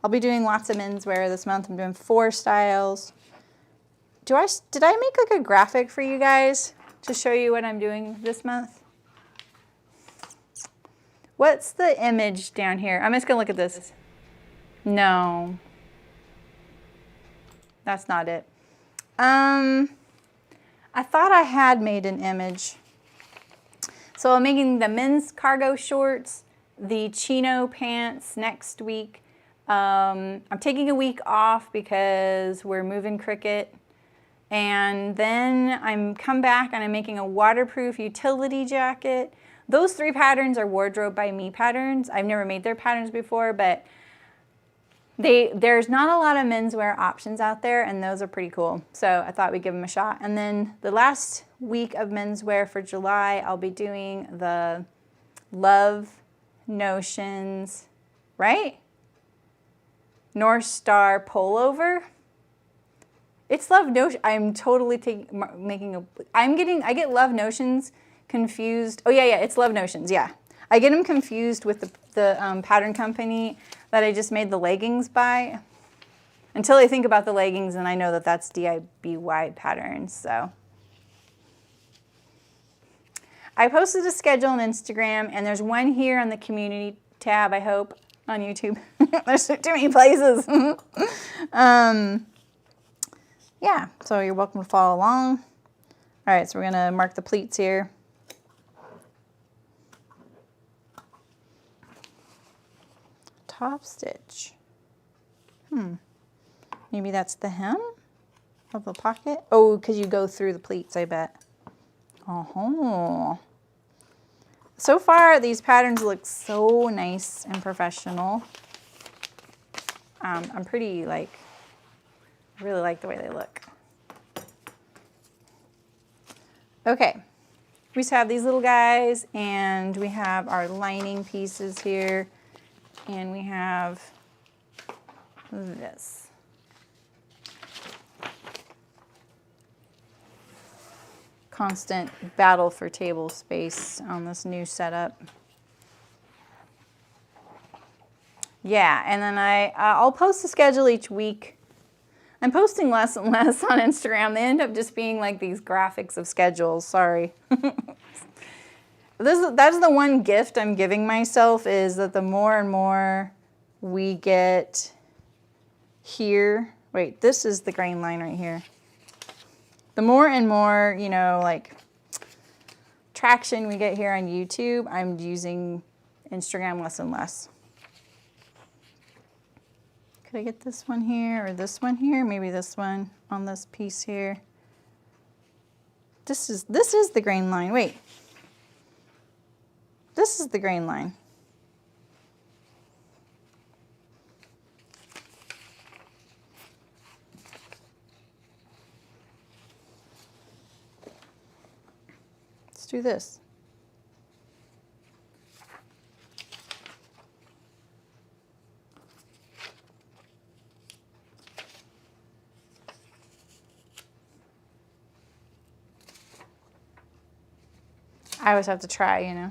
I'll be doing lots of menswear this month. I'm doing 4 styles. Did I make like a graphic for you guys to show you what I'm doing this month? What's the image down here? I'm just gonna look at this. No, that's not it. I thought I had made an image. So I'm making the men's cargo shorts, the chino pants next week. I'm taking a week off because we're moving Cricket. And then I'm come back and I'm making a waterproof utility jacket. Those 3 patterns are Wardrobe by Me patterns. I've never made their patterns before, but there's not a lot of menswear options out there, and those are pretty cool. So I thought we'd give them a shot. And then the last week of menswear for July, I'll be doing the Love Notions, right? North Star pullover. It's Love Notions. I'm totally I get Love Notions confused. Oh yeah, it's Love Notions, yeah. I get them confused with the pattern company that I just made the leggings by, until I think about the leggings and I know that that's DIY patterns. So I posted a schedule on Instagram, and there's one here on the community tab, I hope, on YouTube. There's too many places. Yeah, so you're welcome to follow along. All right, so we're gonna mark the pleats here. Top stitch. Maybe that's the hem of the pocket. Oh, because you go through the pleats, I bet. Oh. So far, these patterns look so nice and professional. I'm pretty really like the way they look. Okay, we just have these little guys, and we have our lining pieces here, and we have this. Constant battle for table space on this new setup. Yeah, and then I'll post a schedule each week. I'm posting less and less on Instagram. They end up just being like these graphics of schedules. Sorry. That's the one gift I'm giving myself, is that the more and more we get here. Wait, this is the grain line right here. The more and more, you know, like traction we get here on YouTube, I'm using Instagram less and less. Could I get this one here or this one here? Maybe this one on this piece here. This is the grain line. Wait. This is the grain line. Let's do this. I always have to try, you know.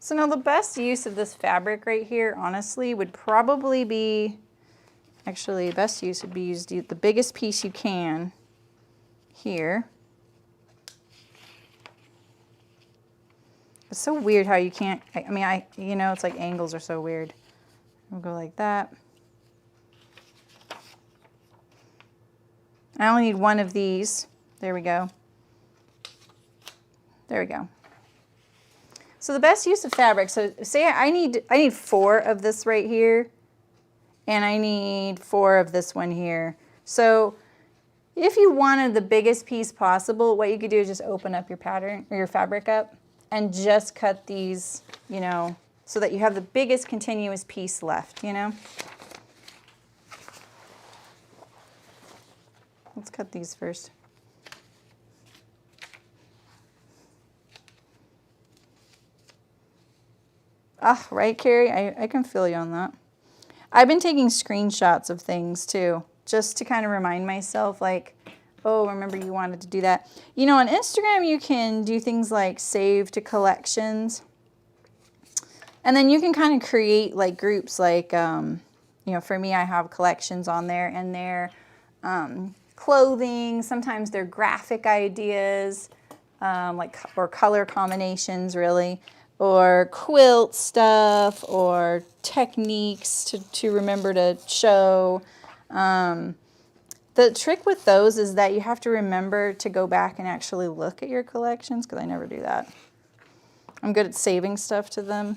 So now the best use of this fabric right here, honestly, would probably be, actually the best use would be use the biggest piece you can here. It's so weird how you can't, you know, it's like angles are so weird. We'll go like that. I only need one of these. There we go. There we go. So the best use of fabric, so say I need 4 of this right here, and I need 4 of this one here. So if you wanted the biggest piece possible, what you could do is just open up your pattern or your fabric up and just cut these, you know, so that you have the biggest continuous piece left, you know. Let's cut these first. Ah, right, Carrie? I can feel you on that. I've been taking screenshots of things too, just to kind of remind myself, like, oh, remember you wanted to do that. You know, on Instagram, you can do things like save to collections. And then you can kind of create like groups, like, you know, for me, I have collections on there, and they're clothing, sometimes they're graphic ideas, or color combinations, really, or quilt stuff, or techniques to remember to show. The trick with those is that you have to remember to go back and actually look at your collections, because I never do that. I'm good at saving stuff to them.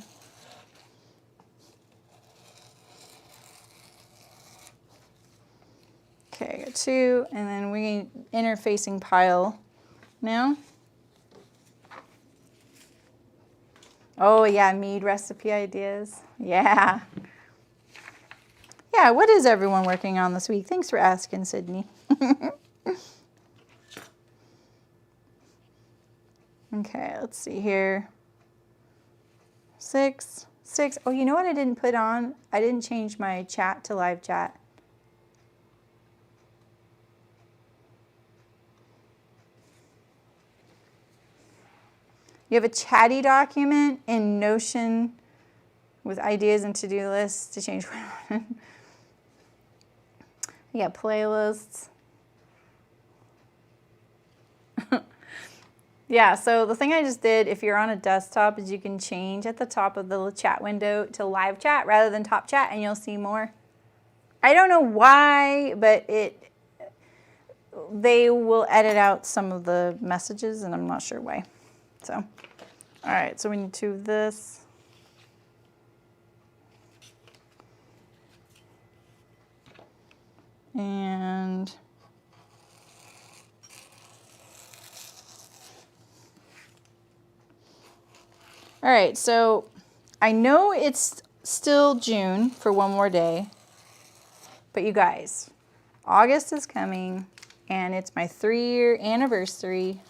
Okay, I got 2, and then we need interfacing pile now. Oh yeah, mead recipe ideas. Yeah. Yeah, what is everyone working on this week? Thanks for asking, Sydney. Okay, let's see here. 6. Oh, you know what I didn't put on? I didn't change my chat to live chat. You have a chatty document in Notion with ideas and to-do lists to change. You got playlists. Yeah, so the thing I just did, if you're on a desktop, is you can change at the top of the chat window to live chat rather than top chat, and you'll see more. I don't know why, but they will edit out some of the messages, and I'm not sure why. So, all right, so we need to do this. And all right, so I know it's still June for one more day, but you guys, August is coming and it's my 3-year anniversary.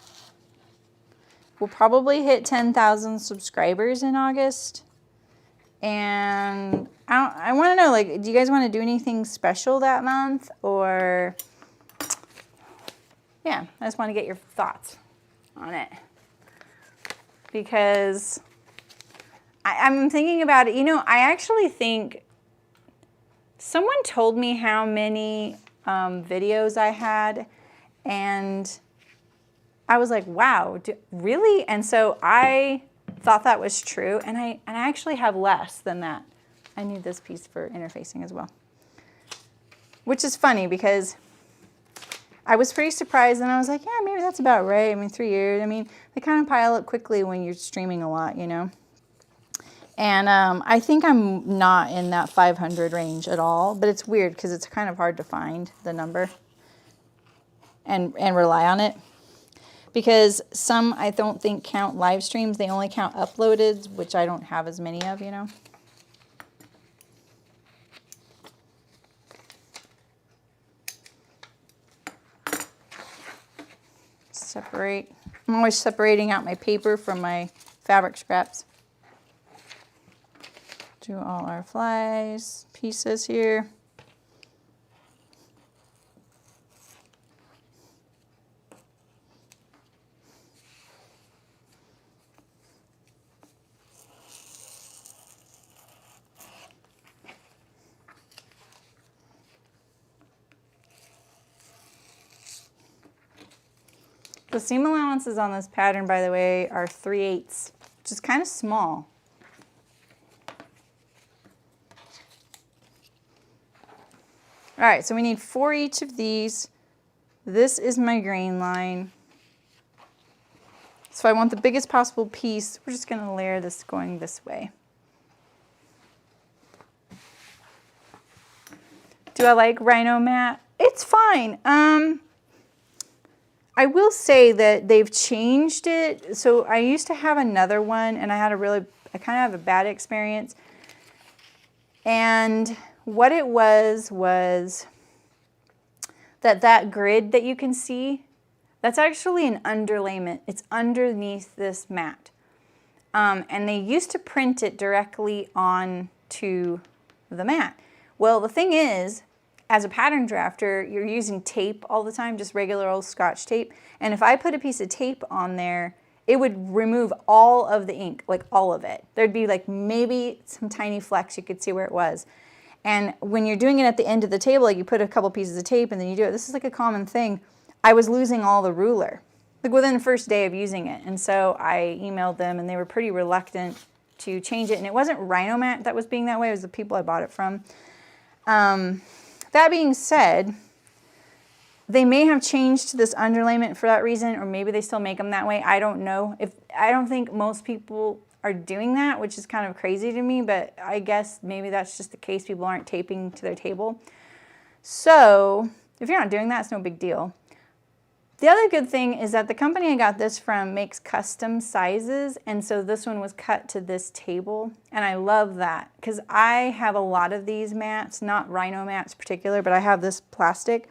We'll probably hit 10,000 subscribers in August. And I want to know, like, do you guys want to do anything special that month? Or, yeah, I just want to get your thoughts on it. Because I'm thinking about it. You know, I actually think someone told me how many videos I had. And I was like, wow, really? And so I thought that was true, and I actually have less than that. I need this piece for interfacing as well. Which is funny because I was pretty surprised, and I was like, yeah, maybe that's about right. I mean, 3 years. I mean, they kind of pile up quickly when you're streaming a lot, you know. And I think I'm not in that 500 range at all, but it's weird because it's kind of hard to find the number and rely on it. Because some I don't think count live streams, they only count uploaded, which I don't have as many of, you know. Separate. I'm always separating out my paper from my fabric scraps. Do all our flies pieces here. The seam allowances on this pattern, by the way, are 3/8, which is kind of small. All right, so we need 4 each of these. This is my grain line. So I want the biggest possible piece. We're just gonna layer this going this way. Do I like Rhino Matte? It's fine. I will say that they've changed it. So I used to have another one, and I kind of have a bad experience. And what it was that grid that you can see, that's actually an underlayment. It's underneath this mat. And they used to print it directly onto the mat. Well, the thing is, as a pattern drafter, you're using tape all the time, just regular old Scotch tape. And if I put a piece of tape on there, it would remove all of the ink, like all of it. There'd be like maybe some tiny flecks, you could see where it was. And when you're doing it at the end of the table, like you put a couple pieces of tape and then you do it, this is like a common thing. I was losing all the ruler, like within the first day of using it. And so I emailed them and they were pretty reluctant to change it. And it wasn't Rhino Matte that was being that way, it was the people I bought it from. That being said, they may have changed this underlayment for that reason, or maybe they still make them that way. I don't know. I don't think most people are doing that, which is kind of crazy to me, but I guess maybe that's just the case. People aren't taping to their table. So if you're not doing that, it's no big deal. The other good thing is that the company I got this from makes custom sizes, and so this one was cut to this table, and I love that because I have a lot of these mats, not Rhino mats in particular, but I have this plastic.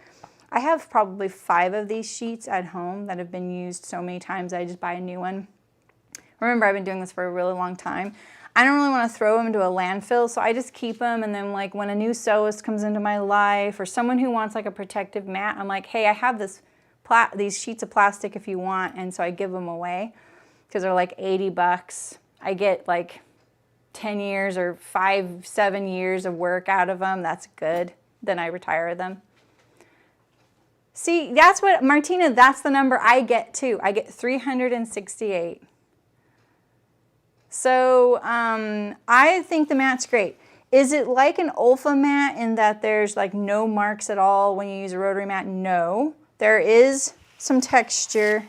I have probably 5 of these sheets at home that have been used so many times I just buy a new one. Remember, I've been doing this for a really long time. I don't really want to throw them into a landfill, so I just keep them, and then like when a new sewist comes into my life or someone who wants like a protective mat, I'm like, hey, I have these sheets of plastic if you want, and so I give them away because they're like 80 bucks. I get like 10 years or 5-7 years of work out of them. That's good. Then I retire them. See, that's what, Martina, that's the number I get too. I get 368. So I think the mat's great. Is it like an Olfa mat in that there's like no marks at all when you use a rotary mat? No. There is some texture.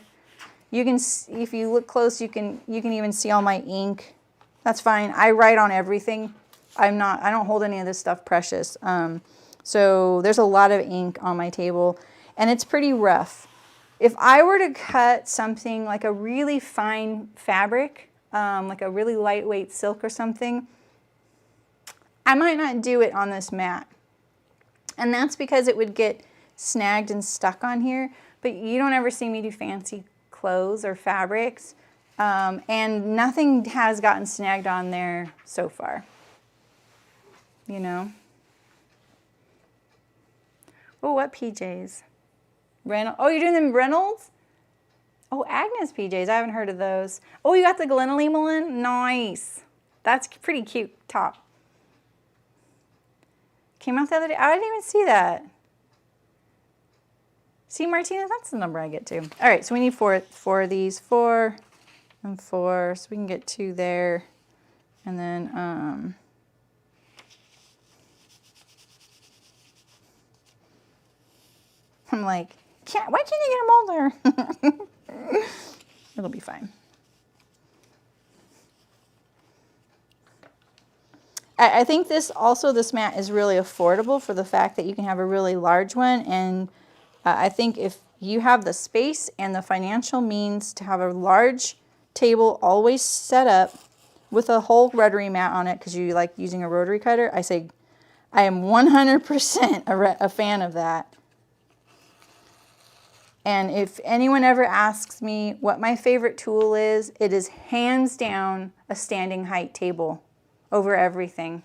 You can, if you look close, you can even see all my ink. That's fine. I write on everything. I don't hold any of this stuff precious. So there's a lot of ink on my table and it's pretty rough. If I were to cut something like a really fine fabric, like a really lightweight silk or something, I might not do it on this mat. And that's because it would get snagged and stuck on here, but you don't ever see me do fancy clothes or fabrics. And nothing has gotten snagged on there so far, you know. Oh, what PJs? Reynolds. Oh, you're doing them Reynolds? Oh, Agnes PJs. I haven't heard of those. Oh, you got the Glenelly one? Nice. That's pretty cute top. Came out the other day. I didn't even see that. See, Martina, that's the number I get to. All right, so we need four of these. 4 and 4, so we can get 2 there. And then, I'm like, why can't you get them all there? It'll be fine. I think this mat is really affordable for the fact that you can have a really large one, and I think if you have the space and the financial means to have a large table always set up with a whole rotary mat on it because you like using a rotary cutter, I say I am 100% a fan of that. And if anyone ever asks me what my favorite tool is, it is hands down a standing height table over everything.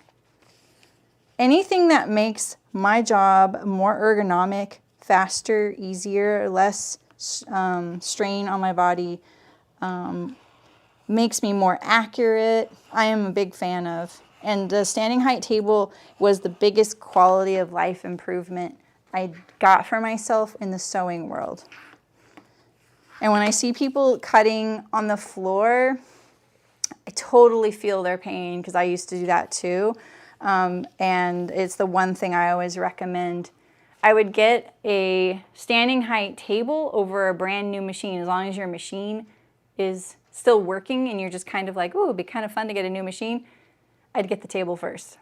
Anything that makes my job more ergonomic, faster, easier, less strain on my body, makes me more accurate, I am a big fan of. And the standing height table was the biggest quality of life improvement I got for myself in the sewing world. And when I see people cutting on the floor, I totally feel their pain because I used to do that too. And it's the one thing I always recommend. I would get a standing height table over a brand new machine as long as your machine is still working and you're just kind of like, ooh, it'd be kind of fun to get a new machine. I'd get the table first.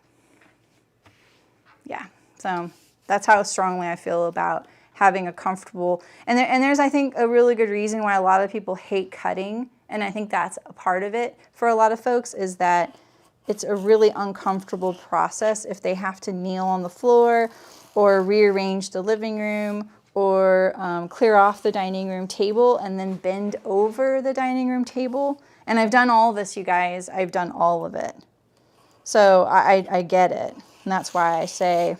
Yeah, so that's how strongly I feel about having a comfortable, and there's, I think, a really good reason why a lot of people hate cutting, and I think that's a part of it for a lot of folks, is that it's a really uncomfortable process if they have to kneel on the floor or rearrange the living room or clear off the dining room table and then bend over the dining room table. And I've done all this, you guys. I've done all of it. So I get it, and that's why I say,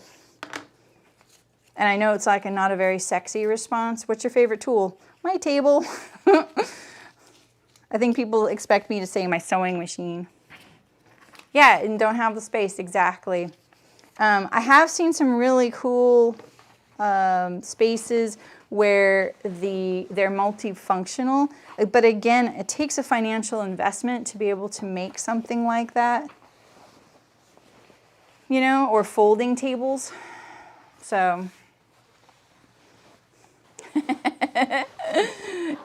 and I know it's like not a very sexy response. What's your favorite tool? My table. I think people expect me to say my sewing machine. Yeah, and don't have the space, exactly. I have seen some really cool spaces where they're multifunctional, but again, it takes a financial investment to be able to make something like that, you know, or folding tables. So,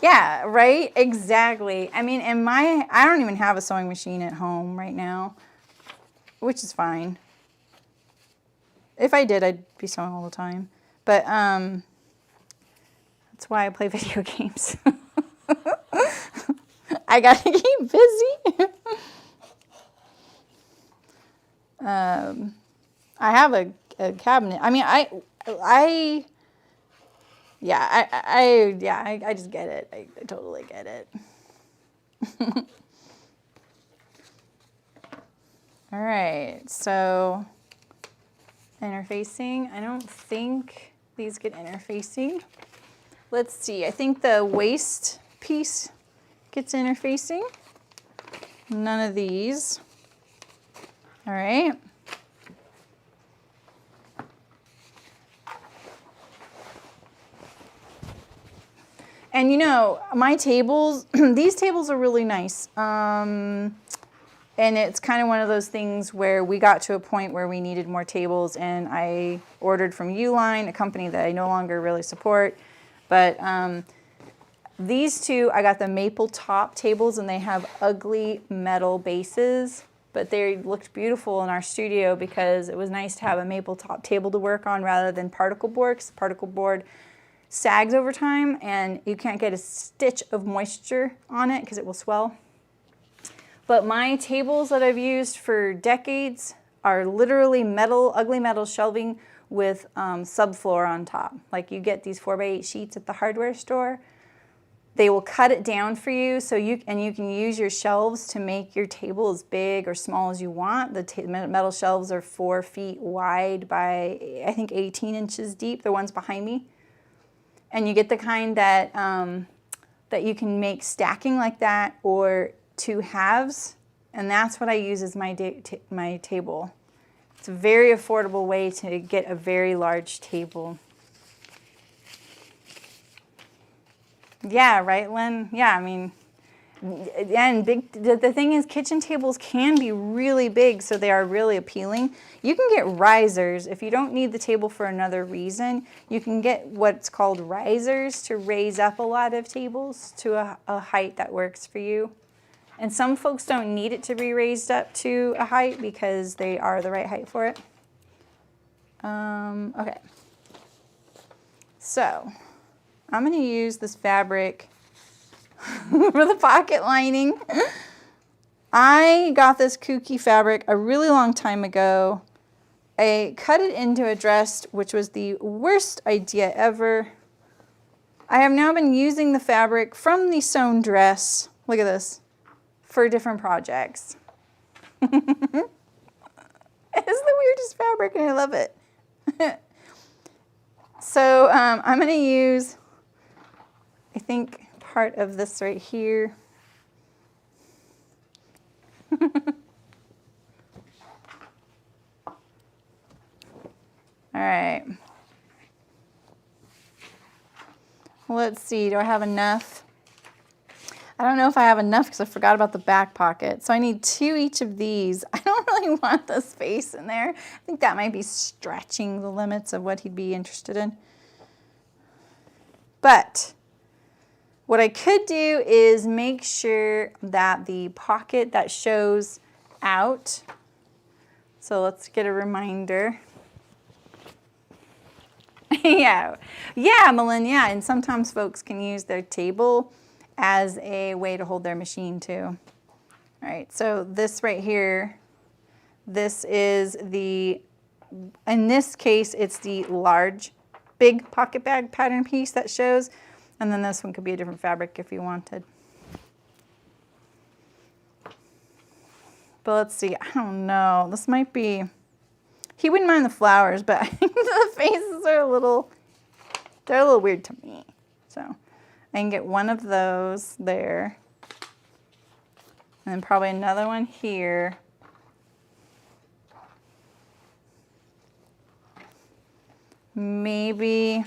yeah, right? Exactly. I mean, I don't even have a sewing machine at home right now, which is fine. If I did, I'd be sewing all the time. But that's why I play video games. I gotta keep busy. I have a cabinet. I mean, I just get it. I totally get it. All right, so interfacing. I don't think these get interfacing. Let's see. I think the waist piece gets interfacing. None of these. All right. And you know, my tables, these tables are really nice. And it's kind of one of those things where we got to a point where we needed more tables, and I ordered from Uline, a company that I no longer really support. But these two, I got the maple top tables, and they have ugly metal bases, but they looked beautiful in our studio because it was nice to have a maple top table to work on rather than particle board, because particle board sags over time and you can't get a stitch of moisture on it because it will swell. But my tables that I've used for decades are literally metal, ugly metal shelving with subfloor on top. Like you get these 4x8 sheets at the hardware store. They will cut it down for you, so you can use your shelves to make your table as big or small as you want. The metal shelves are 4 feet wide by, I think, 18 inches deep, the ones behind me. And you get the kind that, that you can make stacking like that, or 2 halves, and that's what I use as my table. It's a very affordable way to get a very large table. Yeah, right, Lynn? Yeah, I mean, and the thing is, kitchen tables can be really big, so they are really appealing. You can get risers. If you don't need the table for another reason, you can get what's called risers to raise up a lot of tables to a height that works for you. And some folks don't need it to be raised up to a height because they are the right height for it. Okay. So I'm going to use this fabric for the pocket lining. I got this kooky fabric a really long time ago. I cut it into a dress, which was the worst idea ever. I have now been using the fabric from the sewn dress. Look at this. For different projects. It's the weirdest fabric and I love it. So I'm going to use, I think, part of this right here. All right. Let's see, do I have enough? I don't know if I have enough because I forgot about the back pocket. So I need 2 each of these. I don't really want the space in there. I think that might be stretching the limits of what he'd be interested in. But what I could do is make sure that the pocket that shows out, so let's get a reminder. Yeah, Melanie, yeah, and sometimes folks can use their table as a way to hold their machine too. All right, so this right here, this is the, in this case, it's the large, big pocket bag pattern piece that shows, and then this one could be a different fabric if you wanted. But let's see, I don't know, this might be, he wouldn't mind the flowers, but I think the faces are they're a little weird to me, so. I can get one of those there, and then probably another one here. Maybe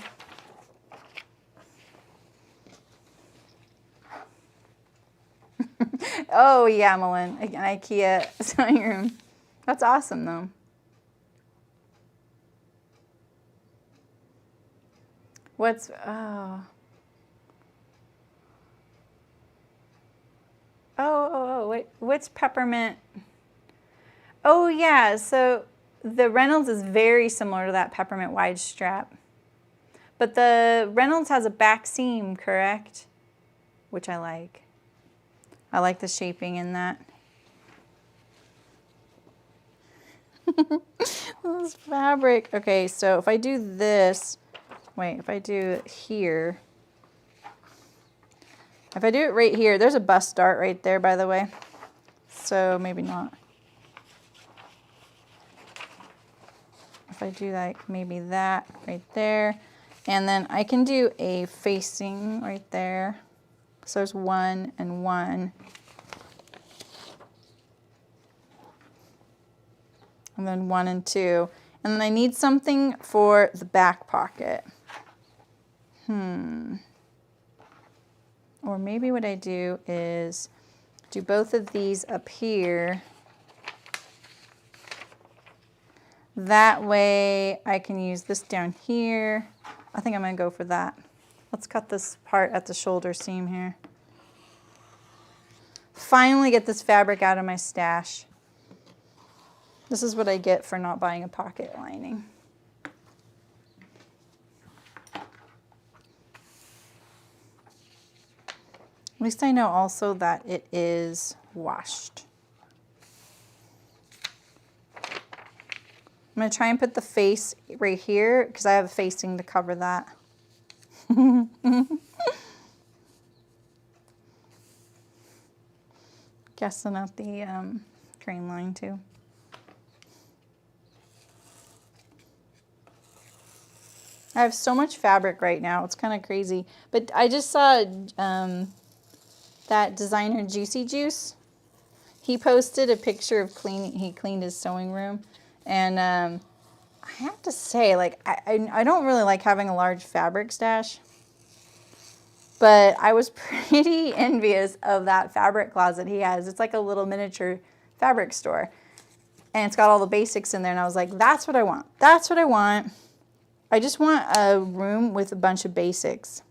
oh yeah, Melon, an IKEA sewing room. That's awesome though. What's wait, what's peppermint? Oh yeah, so the Reynolds is very similar to that peppermint wide strap. But the Reynolds has a back seam, correct? Which I like. I like the shaping in that. This fabric. Okay, so if I do this, wait, if I do it here, if I do it right here, there's a bust dart right there, by the way. So maybe not. If I do like maybe that right there, and then I can do a facing right there. So there's 1 and 1. And then 1 and 2. And then I need something for the back pocket. Or maybe what I do is do both of these up here. That way I can use this down here. I think I'm gonna go for that. Let's cut this part at the shoulder seam here. Finally get this fabric out of my stash. This is what I get for not buying a pocket lining. At least I know also that it is washed. I'm going to try and put the face right here because I have a facing to cover that. Guessing out the grain line too. I have so much fabric right now. It's kind of crazy. But I just saw that designer Juicy Juice. He posted a picture of he cleaned his sewing room. And I have to say, like, I don't really like having a large fabric stash. But I was pretty envious of that fabric closet he has. It's like a little miniature fabric store. And it's got all the basics in there. And I was like, that's what I want. That's what I want. I just want a room with a bunch of basics.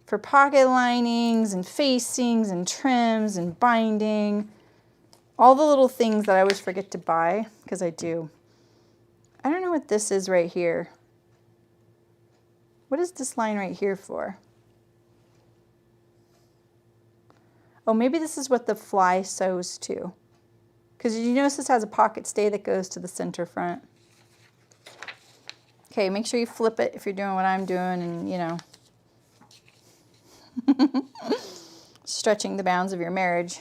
For pocket linings and facings and trims and binding. All the little things that I always forget to buy, because I do. I don't know what this is right here. What is this line right here for? Oh, maybe this is what the fly sews to. Because you notice this has a pocket stay that goes to the center front. Okay, make sure you flip it if you're doing what I'm doing and, you know, stretching the bounds of your marriage.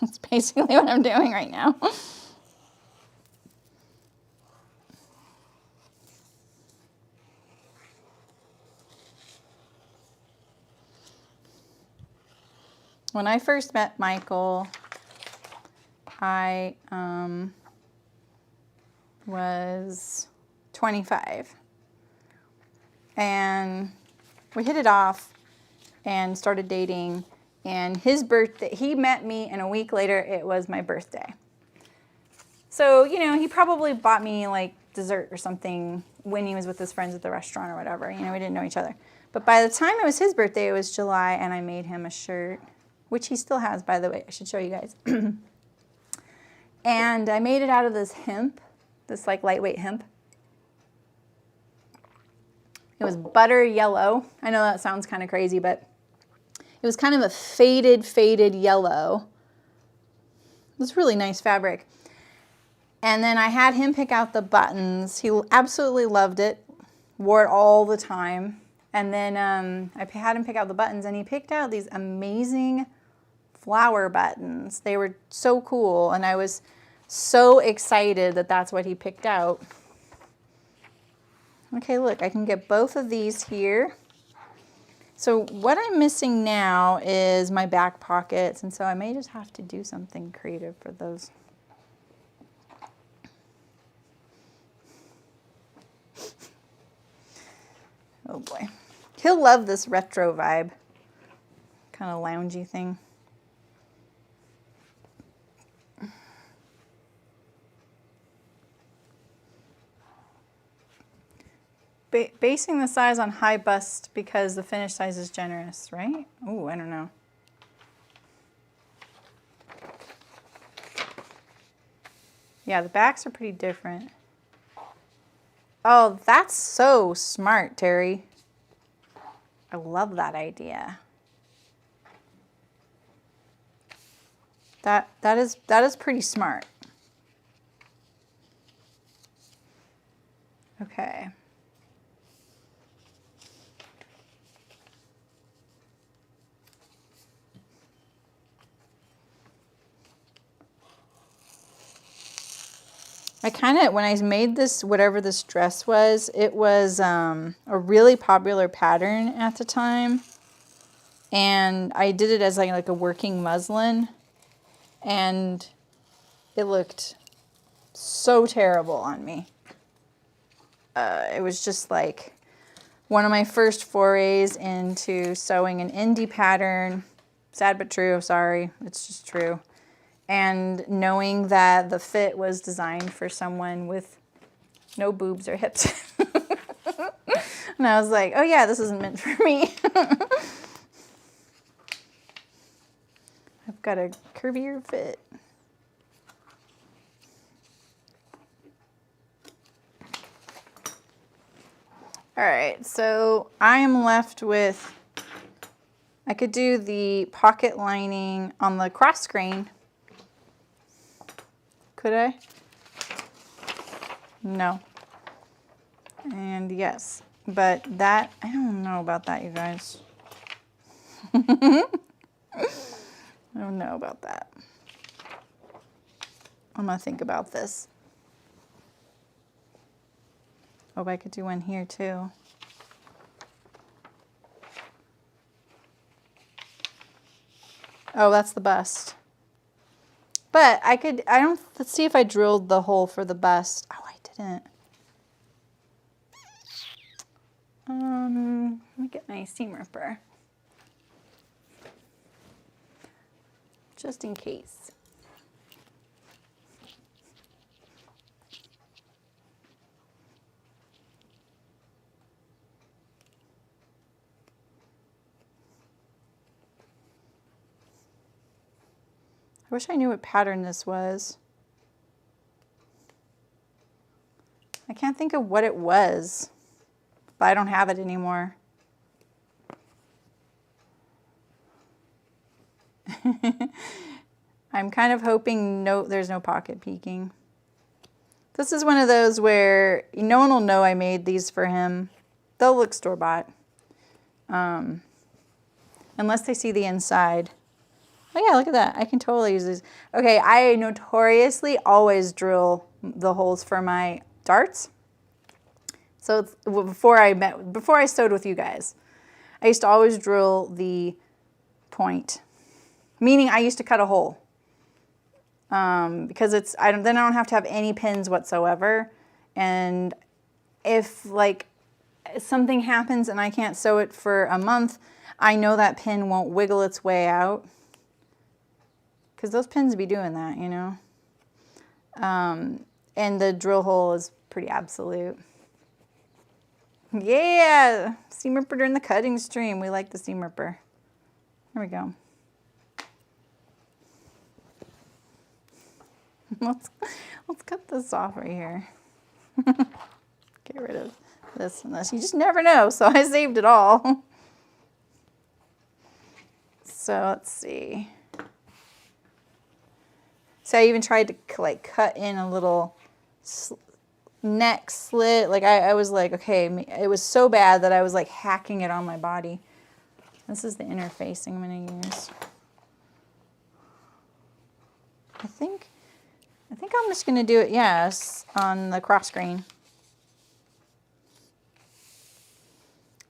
That's basically what I'm doing right now. When I first met Michael, I was 25. And we hit it off and started dating. And his birthday, he met me, and a week later, it was my birthday. So, you know, he probably bought me like dessert or something when he was with his friends at the restaurant or whatever. You know, we didn't know each other. But by the time it was his birthday, it was July, and I made him a shirt, which he still has, by the way. I should show you guys. And I made it out of this hemp, this like lightweight hemp. It was butter yellow. I know that sounds kind of crazy, but it was kind of a faded yellow. It was really nice fabric. And then I had him pick out the buttons. He absolutely loved it, wore it all the time. And then I had him pick out the buttons, and he picked out these amazing flower buttons. They were so cool, and I was so excited that that's what he picked out. Okay, look, I can get both of these here. So what I'm missing now is my back pockets, and so I may just have to do something creative for those. Oh boy. He'll love this retro vibe. Kind of loungy thing. Basing the size on high bust because the finished size is generous, right? Oh, I don't know. Yeah, the backs are pretty different. Oh, that's so smart, Terry. I love that idea. That is pretty smart. Okay. I kind of, when I made this, whatever this dress was, it was a really popular pattern at the time. And I did it as like a working muslin. And it looked so terrible on me. It was just like one of my first forays into sewing an indie pattern. Sad but true, sorry, it's just true. And knowing that the fit was designed for someone with no boobs or hips. And I was like, oh yeah, this isn't meant for me. I've got a curvier fit. All right, so I am left with, I could do the pocket lining on the cross grain. Could I? No. And yes, but that, I don't know about that, you guys. I don't know about that. I'm gonna think about this. Oh, I could do one here too. Oh, that's the bust. But I could, let's see if I drilled the hole for the bust. Oh, I didn't. Let me get my seam ripper. Just in case. I wish I knew what pattern this was. I can't think of what it was, but I don't have it anymore. I'm kind of hoping there's no pocket peeking. This is one of those where no one will know I made these for him. They'll look store-bought. Unless they see the inside. Oh yeah, look at that. I can totally use these. Okay, I notoriously always drill the holes for my darts. So it's, before I sewed with you guys, I used to always drill the point. Meaning I used to cut a hole. Because then I don't have to have any pins whatsoever. And if like something happens and I can't sew it for a month, I know that pin won't wiggle its way out. Because those pins be doing that, you know. And the drill hole is pretty absolute. Yeah, seam ripper during the cutting stream. We like the seam ripper. There we go. Let's cut this off right here. Get rid of this and this. You just never know, so I saved it all. So let's see. So I even tried to like cut in a little neck slit. Like I was like, okay, it was so bad that I was like hacking it on my body. This is the interfacing I'm gonna use. I think I'm just gonna do it, yes, on the cross grain.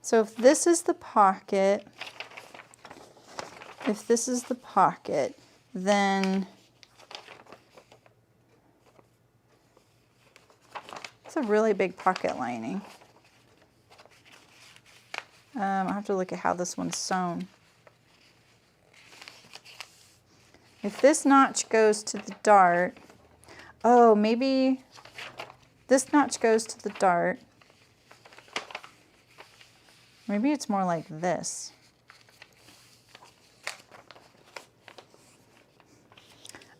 So if this is the pocket, then it's a really big pocket lining. I'll have to look at how this one's sewn. If this notch goes to the dart, oh, maybe this notch goes to the dart. Maybe it's more like this.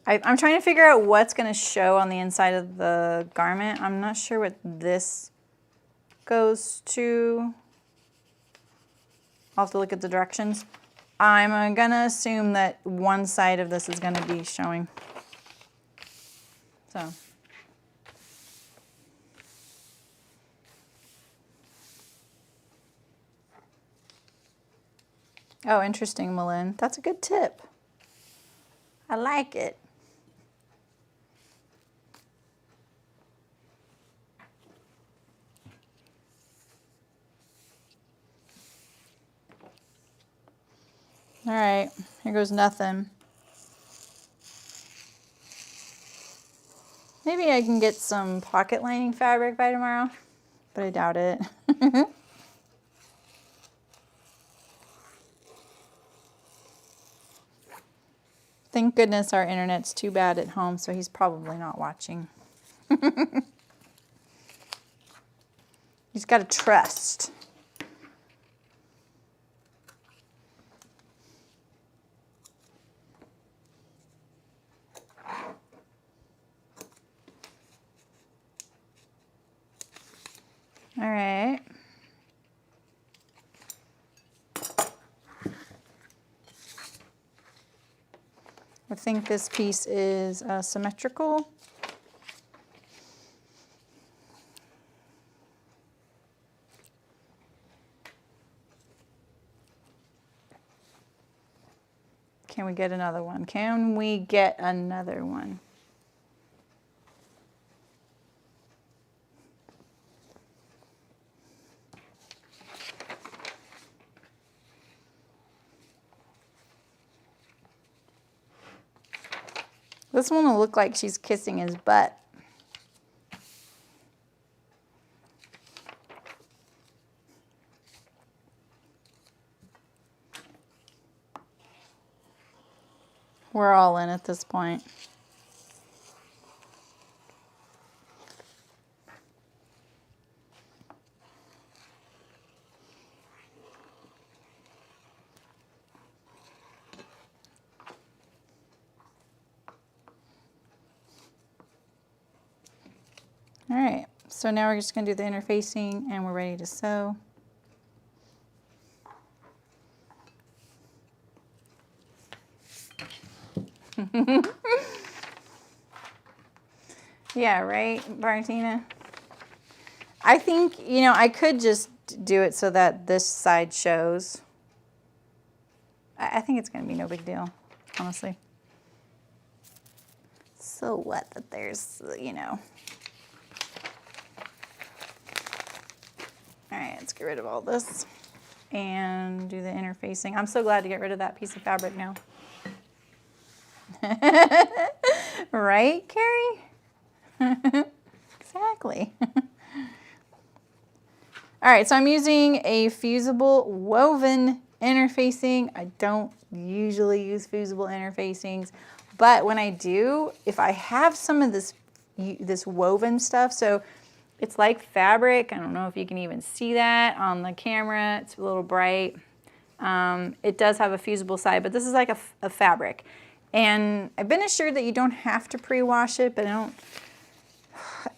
I'm trying to figure out what's going to show on the inside of the garment. I'm not sure what this goes to. I'll have to look at the directions. I'm going to assume that one side of this is going to be showing. So. Oh, interesting, Malin. That's a good tip. I like it. All right, here goes nothing. Maybe I can get some pocket lining fabric by tomorrow, but I doubt it. Thank goodness our internet's too bad at home, so he's probably not watching. He's got to trust. All right. I think this piece is symmetrical. Can we get another one? Can we get another one? This one will look like she's kissing his butt. We're all in at this point. All right, so now we're just going to do the interfacing and we're ready to sew. Yeah, right, Bartina? I think, you know, I could just do it so that this side shows. I think it's going to be no big deal, honestly. So what that there's, you know. All right, let's get rid of all this and do the interfacing. I'm so glad to get rid of that piece of fabric now. Right, Carrie? Exactly. All right, so I'm using a fusible woven interfacing. I don't usually use fusible interfacings, but when I do, if I have some of this woven stuff, so it's like fabric. I don't know if you can even see that on the camera. It's a little bright. It does have a fusible side, but this is like a fabric. And I've been assured that you don't have to pre-wash it, but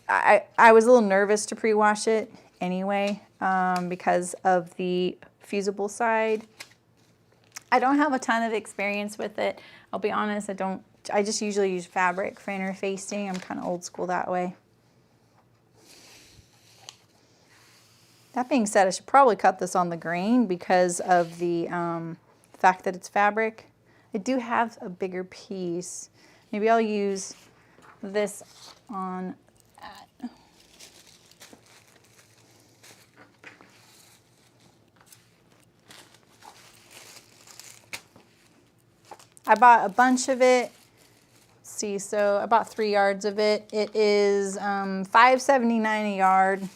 I was a little nervous to pre-wash it anyway because of the fusible side. I don't have a ton of experience with it. I'll be honest, I just usually use fabric for interfacing. I'm kind of old school that way. That being said, I should probably cut this on the grain because of the fact that it's fabric. I do have a bigger piece. Maybe I'll use this on that. I bought a bunch of it. Let's see, so I bought 3 yards of it. It is $5.79 a yard.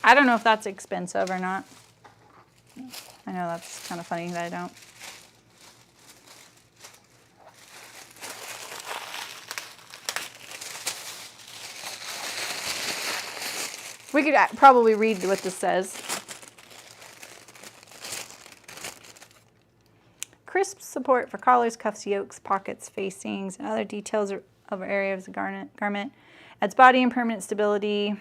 I don't know if that's expensive or not. I know that's kind of funny that I don't. We could probably read what this says. Crisp support for collars, cuffs, yokes, pockets, facings, and other details of areas of the garment. Adds body and permanent stability.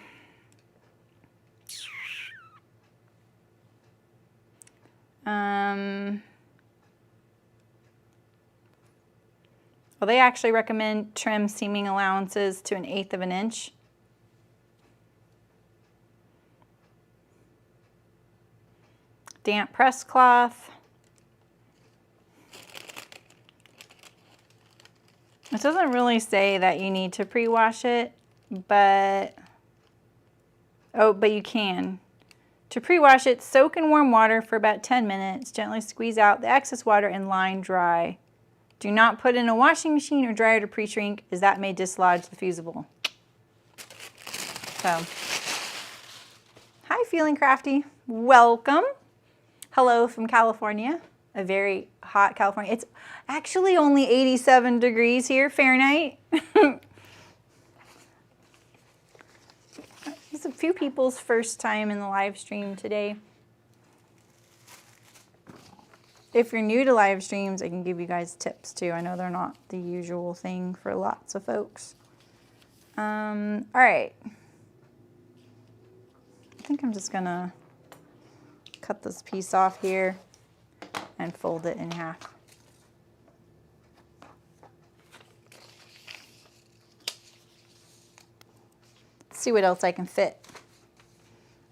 Well, they actually recommend trim seaming allowances to 1/8 of an inch. Damp press cloth. It doesn't really say that you need to pre-wash it, but you can. To pre-wash it, soak in warm water for about 10 minutes. Gently squeeze out the excess water and line dry. Do not put in a washing machine or dryer to pre-shrink, as that may dislodge the fusible. So, hi Feeling Crafty. Welcome. Hello from California. A very hot California. Actually only 87 degrees here, Fahrenheit. It's a few people's first time in the live stream today. If you're new to live streams, I can give you guys tips too. I know they're not the usual thing for lots of folks. All right. I think I'm just gonna cut this piece off here and fold it in half. Let's see what else I can fit.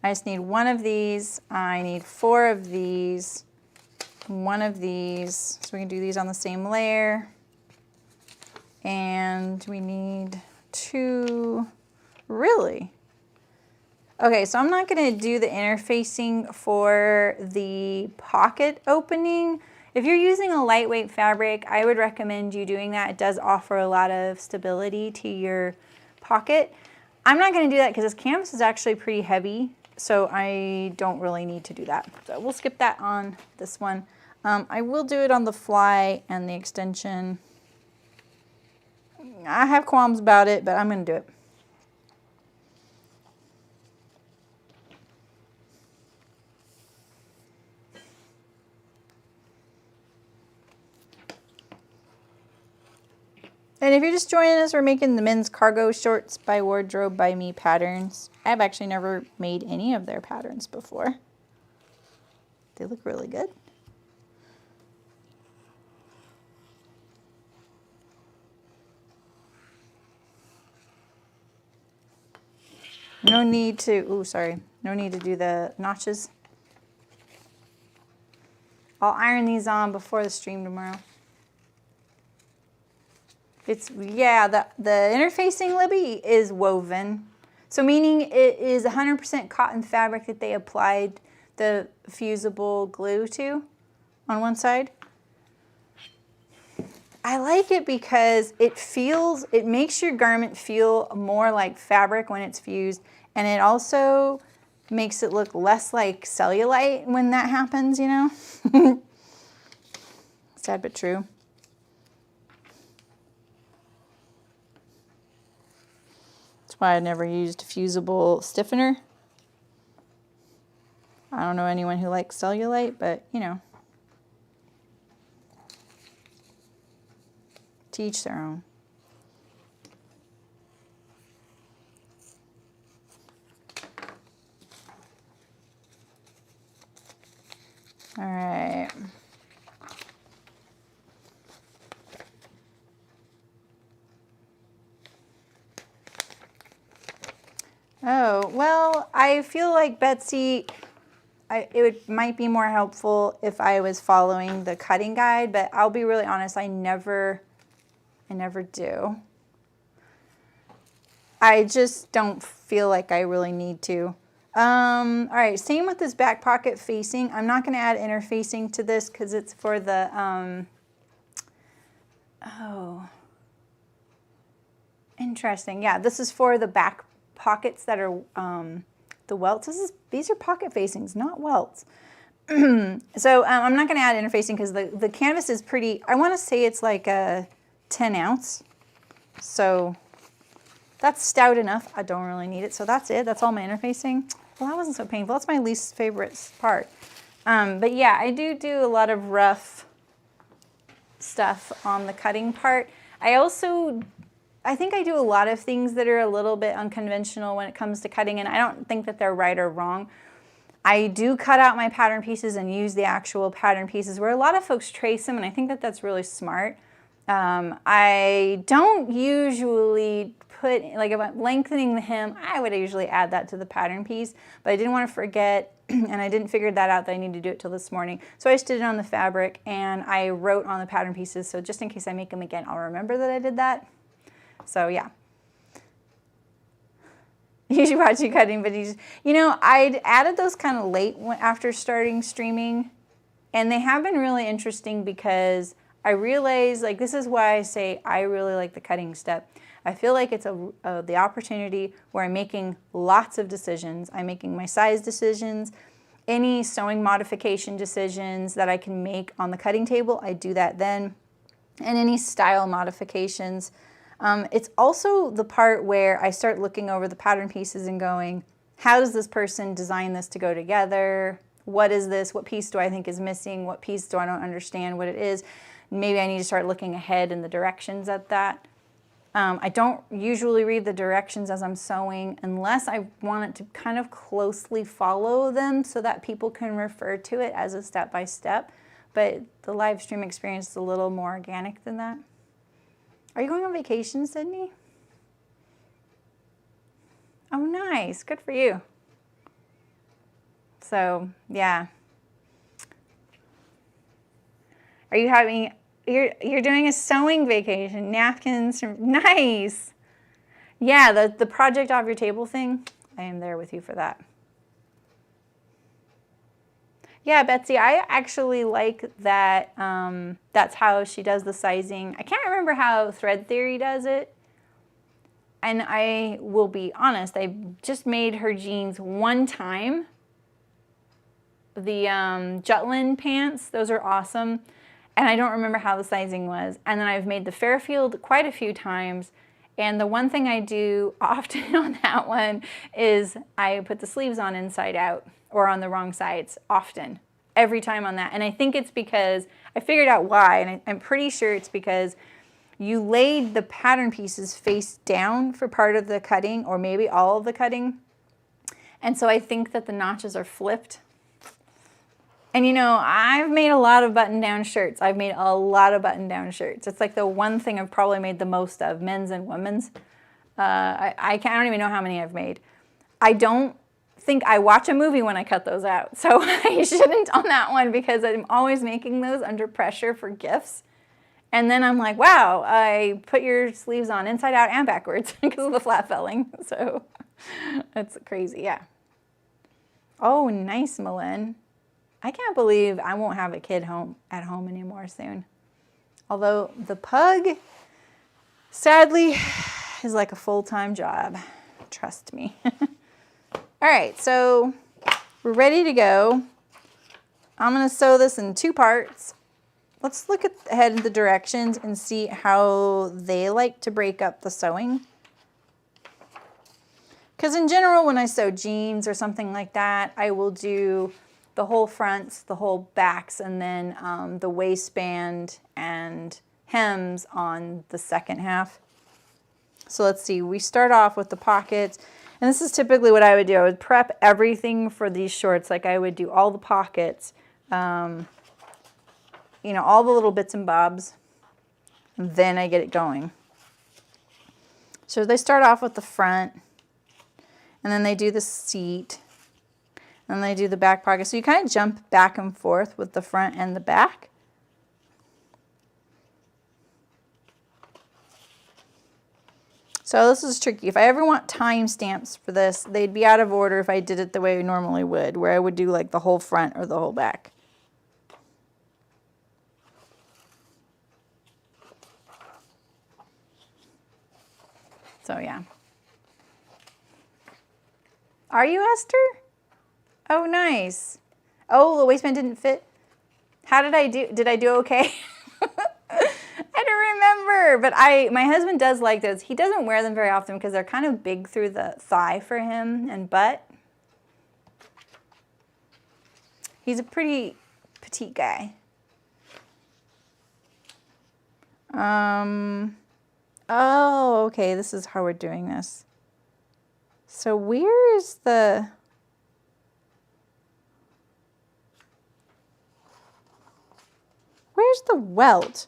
I just need one of these. I need 4 of these. One of these, so we can do these on the same layer. And we need 2, really? Okay, so I'm not gonna do the interfacing for the pocket opening. If you're using a lightweight fabric, I would recommend you doing that. It does offer a lot of stability to your pocket. I'm not gonna do that because this canvas is actually pretty heavy, so I don't really need to do that. So we'll skip that on this one. I will do it on the fly and the extension. I have qualms about it, but I'm gonna do it. And if you're just joining us, we're making the men's cargo shorts by Wardrobe by Me patterns. I've actually never made any of their patterns before. They look really good. No need to, ooh, sorry. No need to do the notches. I'll iron these on before the stream tomorrow. It's, yeah, the interfacing, Libby, is woven. So meaning it is 100% cotton fabric that they applied the fusible glue to on one side. I like it because it makes your garment feel more like fabric when it's fused, and it also makes it look less like cellulite when that happens, you know? Sad but true. That's why I never used fusible stiffener. I don't know anyone who likes cellulite, but you know. To each their own. All right. Oh, well, I feel like Betsy, might be more helpful if I was following the cutting guide, but I'll be really honest, I never do. I just don't feel like I really need to. All right, same with this back pocket facing. I'm not going to add interfacing to this because it's for the, oh, interesting. Yeah, this is for the back pockets that are the welts. These are pocket facings, not welts. So I'm not going to add interfacing because the canvas is pretty, I want to say it's like a 10 ounce. So that's stout enough. I don't really need it. So that's it. That's all my interfacing. Well, that wasn't so painful. That's my least favorite part. But yeah, I do a lot of rough stuff on the cutting part. I think I do a lot of things that are a little bit unconventional when it comes to cutting, and I don't think that they're right or wrong. I do cut out my pattern pieces and use the actual pattern pieces where a lot of folks trace them, and I think that that's really smart. I don't usually put, like if I'm lengthening the hem, I would usually add that to the pattern piece, but I didn't want to forget, and I didn't figure that out that I need to do it till this morning. So I just did it on the fabric, and I wrote on the pattern pieces, so just in case I make them again, I'll remember that I did that. So yeah. You should watch you cutting videos. You know, I'd added those kind of late after starting streaming, and they have been really interesting because I realize, like, this is why I say I really like the cutting step. I feel like it's the opportunity where I'm making lots of decisions. I'm making my size decisions, any sewing modification decisions that I can make on the cutting table, I do that then. and any style modifications. It's also the part where I start looking over the pattern pieces and going, how does this person design this to go together? What is this? What piece do I think is missing? What piece do I don't understand what it is? Maybe I need to start looking ahead in the directions at that. I don't usually read the directions as I'm sewing unless I want it to kind of closely follow them so that people can refer to it as a step-by-step. But the live stream experience is a little more organic than that. Are you going on vacation, Sydney? Oh, nice. Good for you. So, yeah. Are you having, you're doing a sewing vacation, napkins, nice. Yeah, the project off your table thing, I am there with you for that. Yeah, Betsy, I actually like that. That's how she does the sizing. I can't remember how Thread Theory does it. And I will be honest, I just made her jeans one time. The Jutland pants, those are awesome. And I don't remember how the sizing was. And then I've made the Fairfield quite a few times. And the one thing I do often on that one is I put the sleeves on inside out or on the wrong sides often, every time on that. And I think it's because I figured out why, and I'm pretty sure it's because you laid the pattern pieces face down for part of the cutting or maybe all of the cutting. And so I think that the notches are flipped. And you know, I've made a lot of button-down shirts. I've made a lot of button-down shirts. It's like the one thing I've probably made the most of, men's and women's. I don't even know how many I've made. I don't think I watch a movie when I cut those out. So I shouldn't on that one because I'm always making those under pressure for gifts. And then I'm like, wow, I put your sleeves on inside out and backwards because of the flat felling. So that's crazy, yeah. Oh, nice, Malin. I can't believe I won't have a kid at home anymore soon. Although the pug, sadly, is like a full-time job. Trust me. All right, so we're ready to go. I'm gonna sew this in 2 parts. Let's look ahead at the directions and see how they like to break up the sewing. Because in general, when I sew jeans or something like that, I will do the whole fronts, the whole backs, and then the waistband and hems on the second half. So let's see, we start off with the pockets, and this is typically what I would do. I would prep everything for these shorts, like I would do all the pockets, you know, all the little bits and bobs, and then I get it going. So they start off with the front, and then they do the seat, and they do the back pocket. So you kind of jump back and forth with the front and the back. So this is tricky. If I ever want timestamps for this, they'd be out of order if I did it the way I normally would, where I would do like the whole front or the whole back. So yeah. Are you, Esther? Oh, nice. Oh, the waistband didn't fit. How did I do? Did I do okay? I don't remember, but my husband does like those. He doesn't wear them very often because they're kind of big through the thigh for him and butt. He's a pretty petite guy. Oh, okay, this is how we're doing this. So where is the... Where's the welt?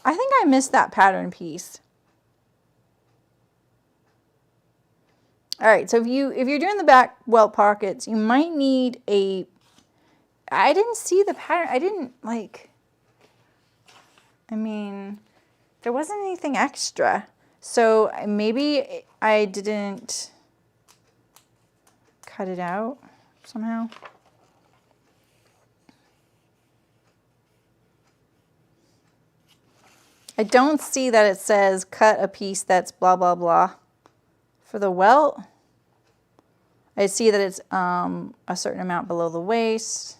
I think I missed that pattern piece. All right, so if you're doing the back welt pockets, you might need a... I didn't see the pattern. I didn't like... I mean, there wasn't anything extra. So maybe I didn't cut it out somehow. I don't see that it says cut a piece that's blah, blah, blah. For the welt, I see that it's a certain amount below the waist.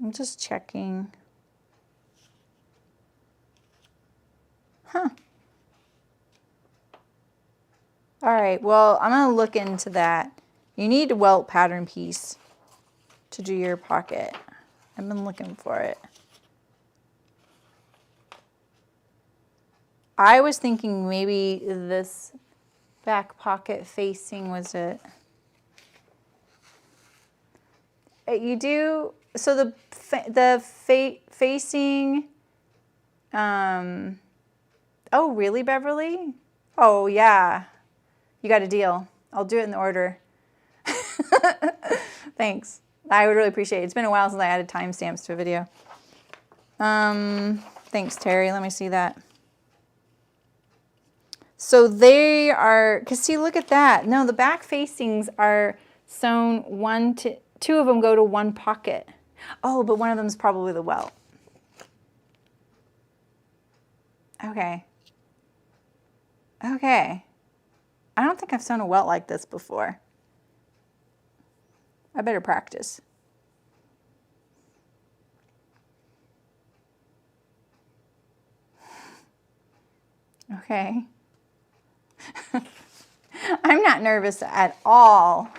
I'm just checking. Huh. All right, well, I'm gonna look into that. You need a Welt pattern piece to do your pocket. I've been looking for it. I was thinking maybe this back pocket facing was it. You do, so the facing, oh really, Beverly? Oh yeah, you got a deal. I'll do it in the order. Thanks. I would really appreciate it. It's been a while since I added timestamps to a video. Thanks, Terry. Let me see that. So they are, because see, look at that. No, the back facings are sewn two of them go to one pocket. Oh, but one of them is probably the Welt. Okay. Okay. I don't think I've sewn a Welt like this before. I better practice. Okay. I'm not nervous at all.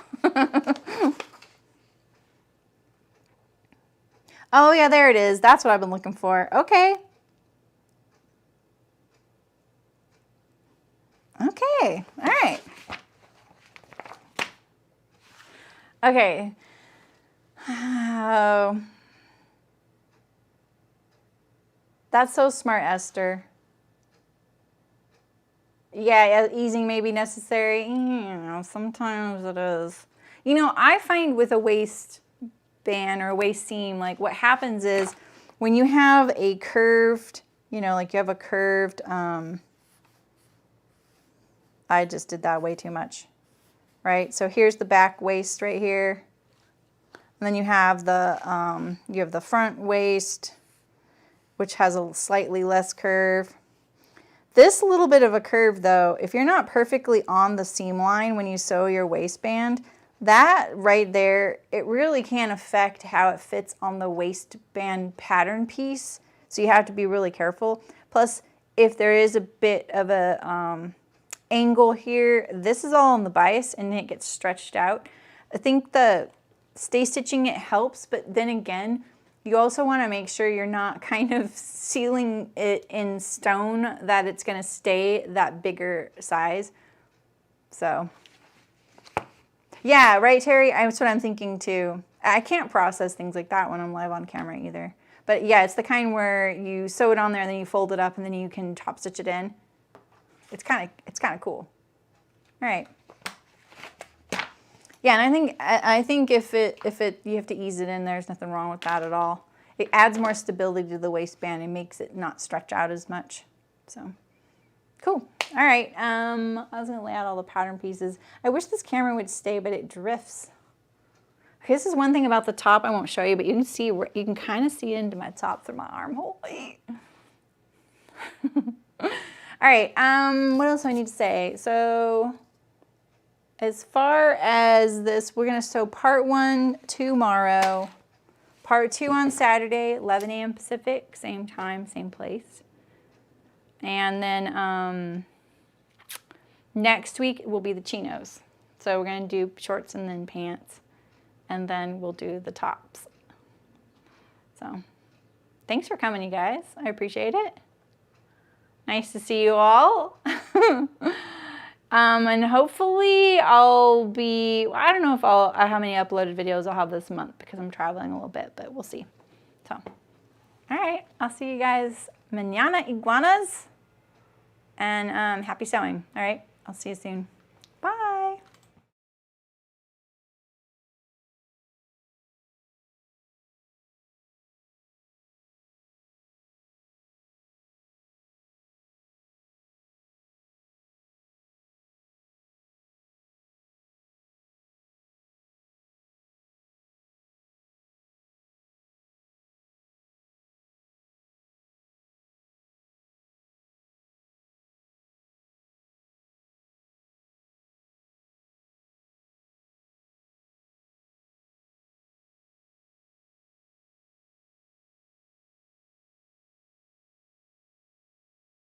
Oh yeah, there it is. That's what I've been looking for. Okay. Okay. All right. Okay. Oh. That's so smart, Esther. Yeah, easing may be necessary. You know, sometimes it is. You know, I find with a waistband or a waist seam, like what happens is when you have a curved, you know, like you have a curved, I just did that way too much, right? So here's the back waist right here. And then you have the front waist, which has a slightly less curve. This little bit of a curve though, if you're not perfectly on the seam line when you sew your waistband, that right there, it really can affect how it fits on the waistband pattern piece. So you have to be really careful. Plus, if there is a bit of a angle here, this is all on the bias and it gets stretched out. I think the stay stitching it helps, but then again, you also want to make sure you're not kind of sealing it in stone that it's going to stay that bigger size. So, yeah, right, Terry? That's what I'm thinking too. I can't process things like that when I'm live on camera either. But yeah, it's the kind where you sew it on there and then you fold it up and then you can top stitch it in. It's kind of cool. All right. Yeah, and I think if you have to ease it in, there's nothing wrong with that at all. It adds more stability to the waistband and makes it not stretch out as much. So, cool. All right, I was gonna lay out all the pattern pieces. I wish this camera would stay, but it drifts. Okay, this is one thing about the top I won't show you, but you can kind of see into my top through my armhole. All right, what else do I need to say? So, as far as this, we're going to sew part 1 tomorrow, part 2 on Saturday, 11 a.m. Pacific, same time, same place. And then next week will be the chinos. So we're going to do shorts and then pants, and then we'll do the tops. So thanks for coming, you guys. I appreciate it. Nice to see you all. And hopefully I'll be, I don't know if how many uploaded videos I'll have this month because I'm traveling a little bit, but we'll see. So, all right, I'll see you guys mañana, iguanas, and happy sewing. All right, I'll see you soon.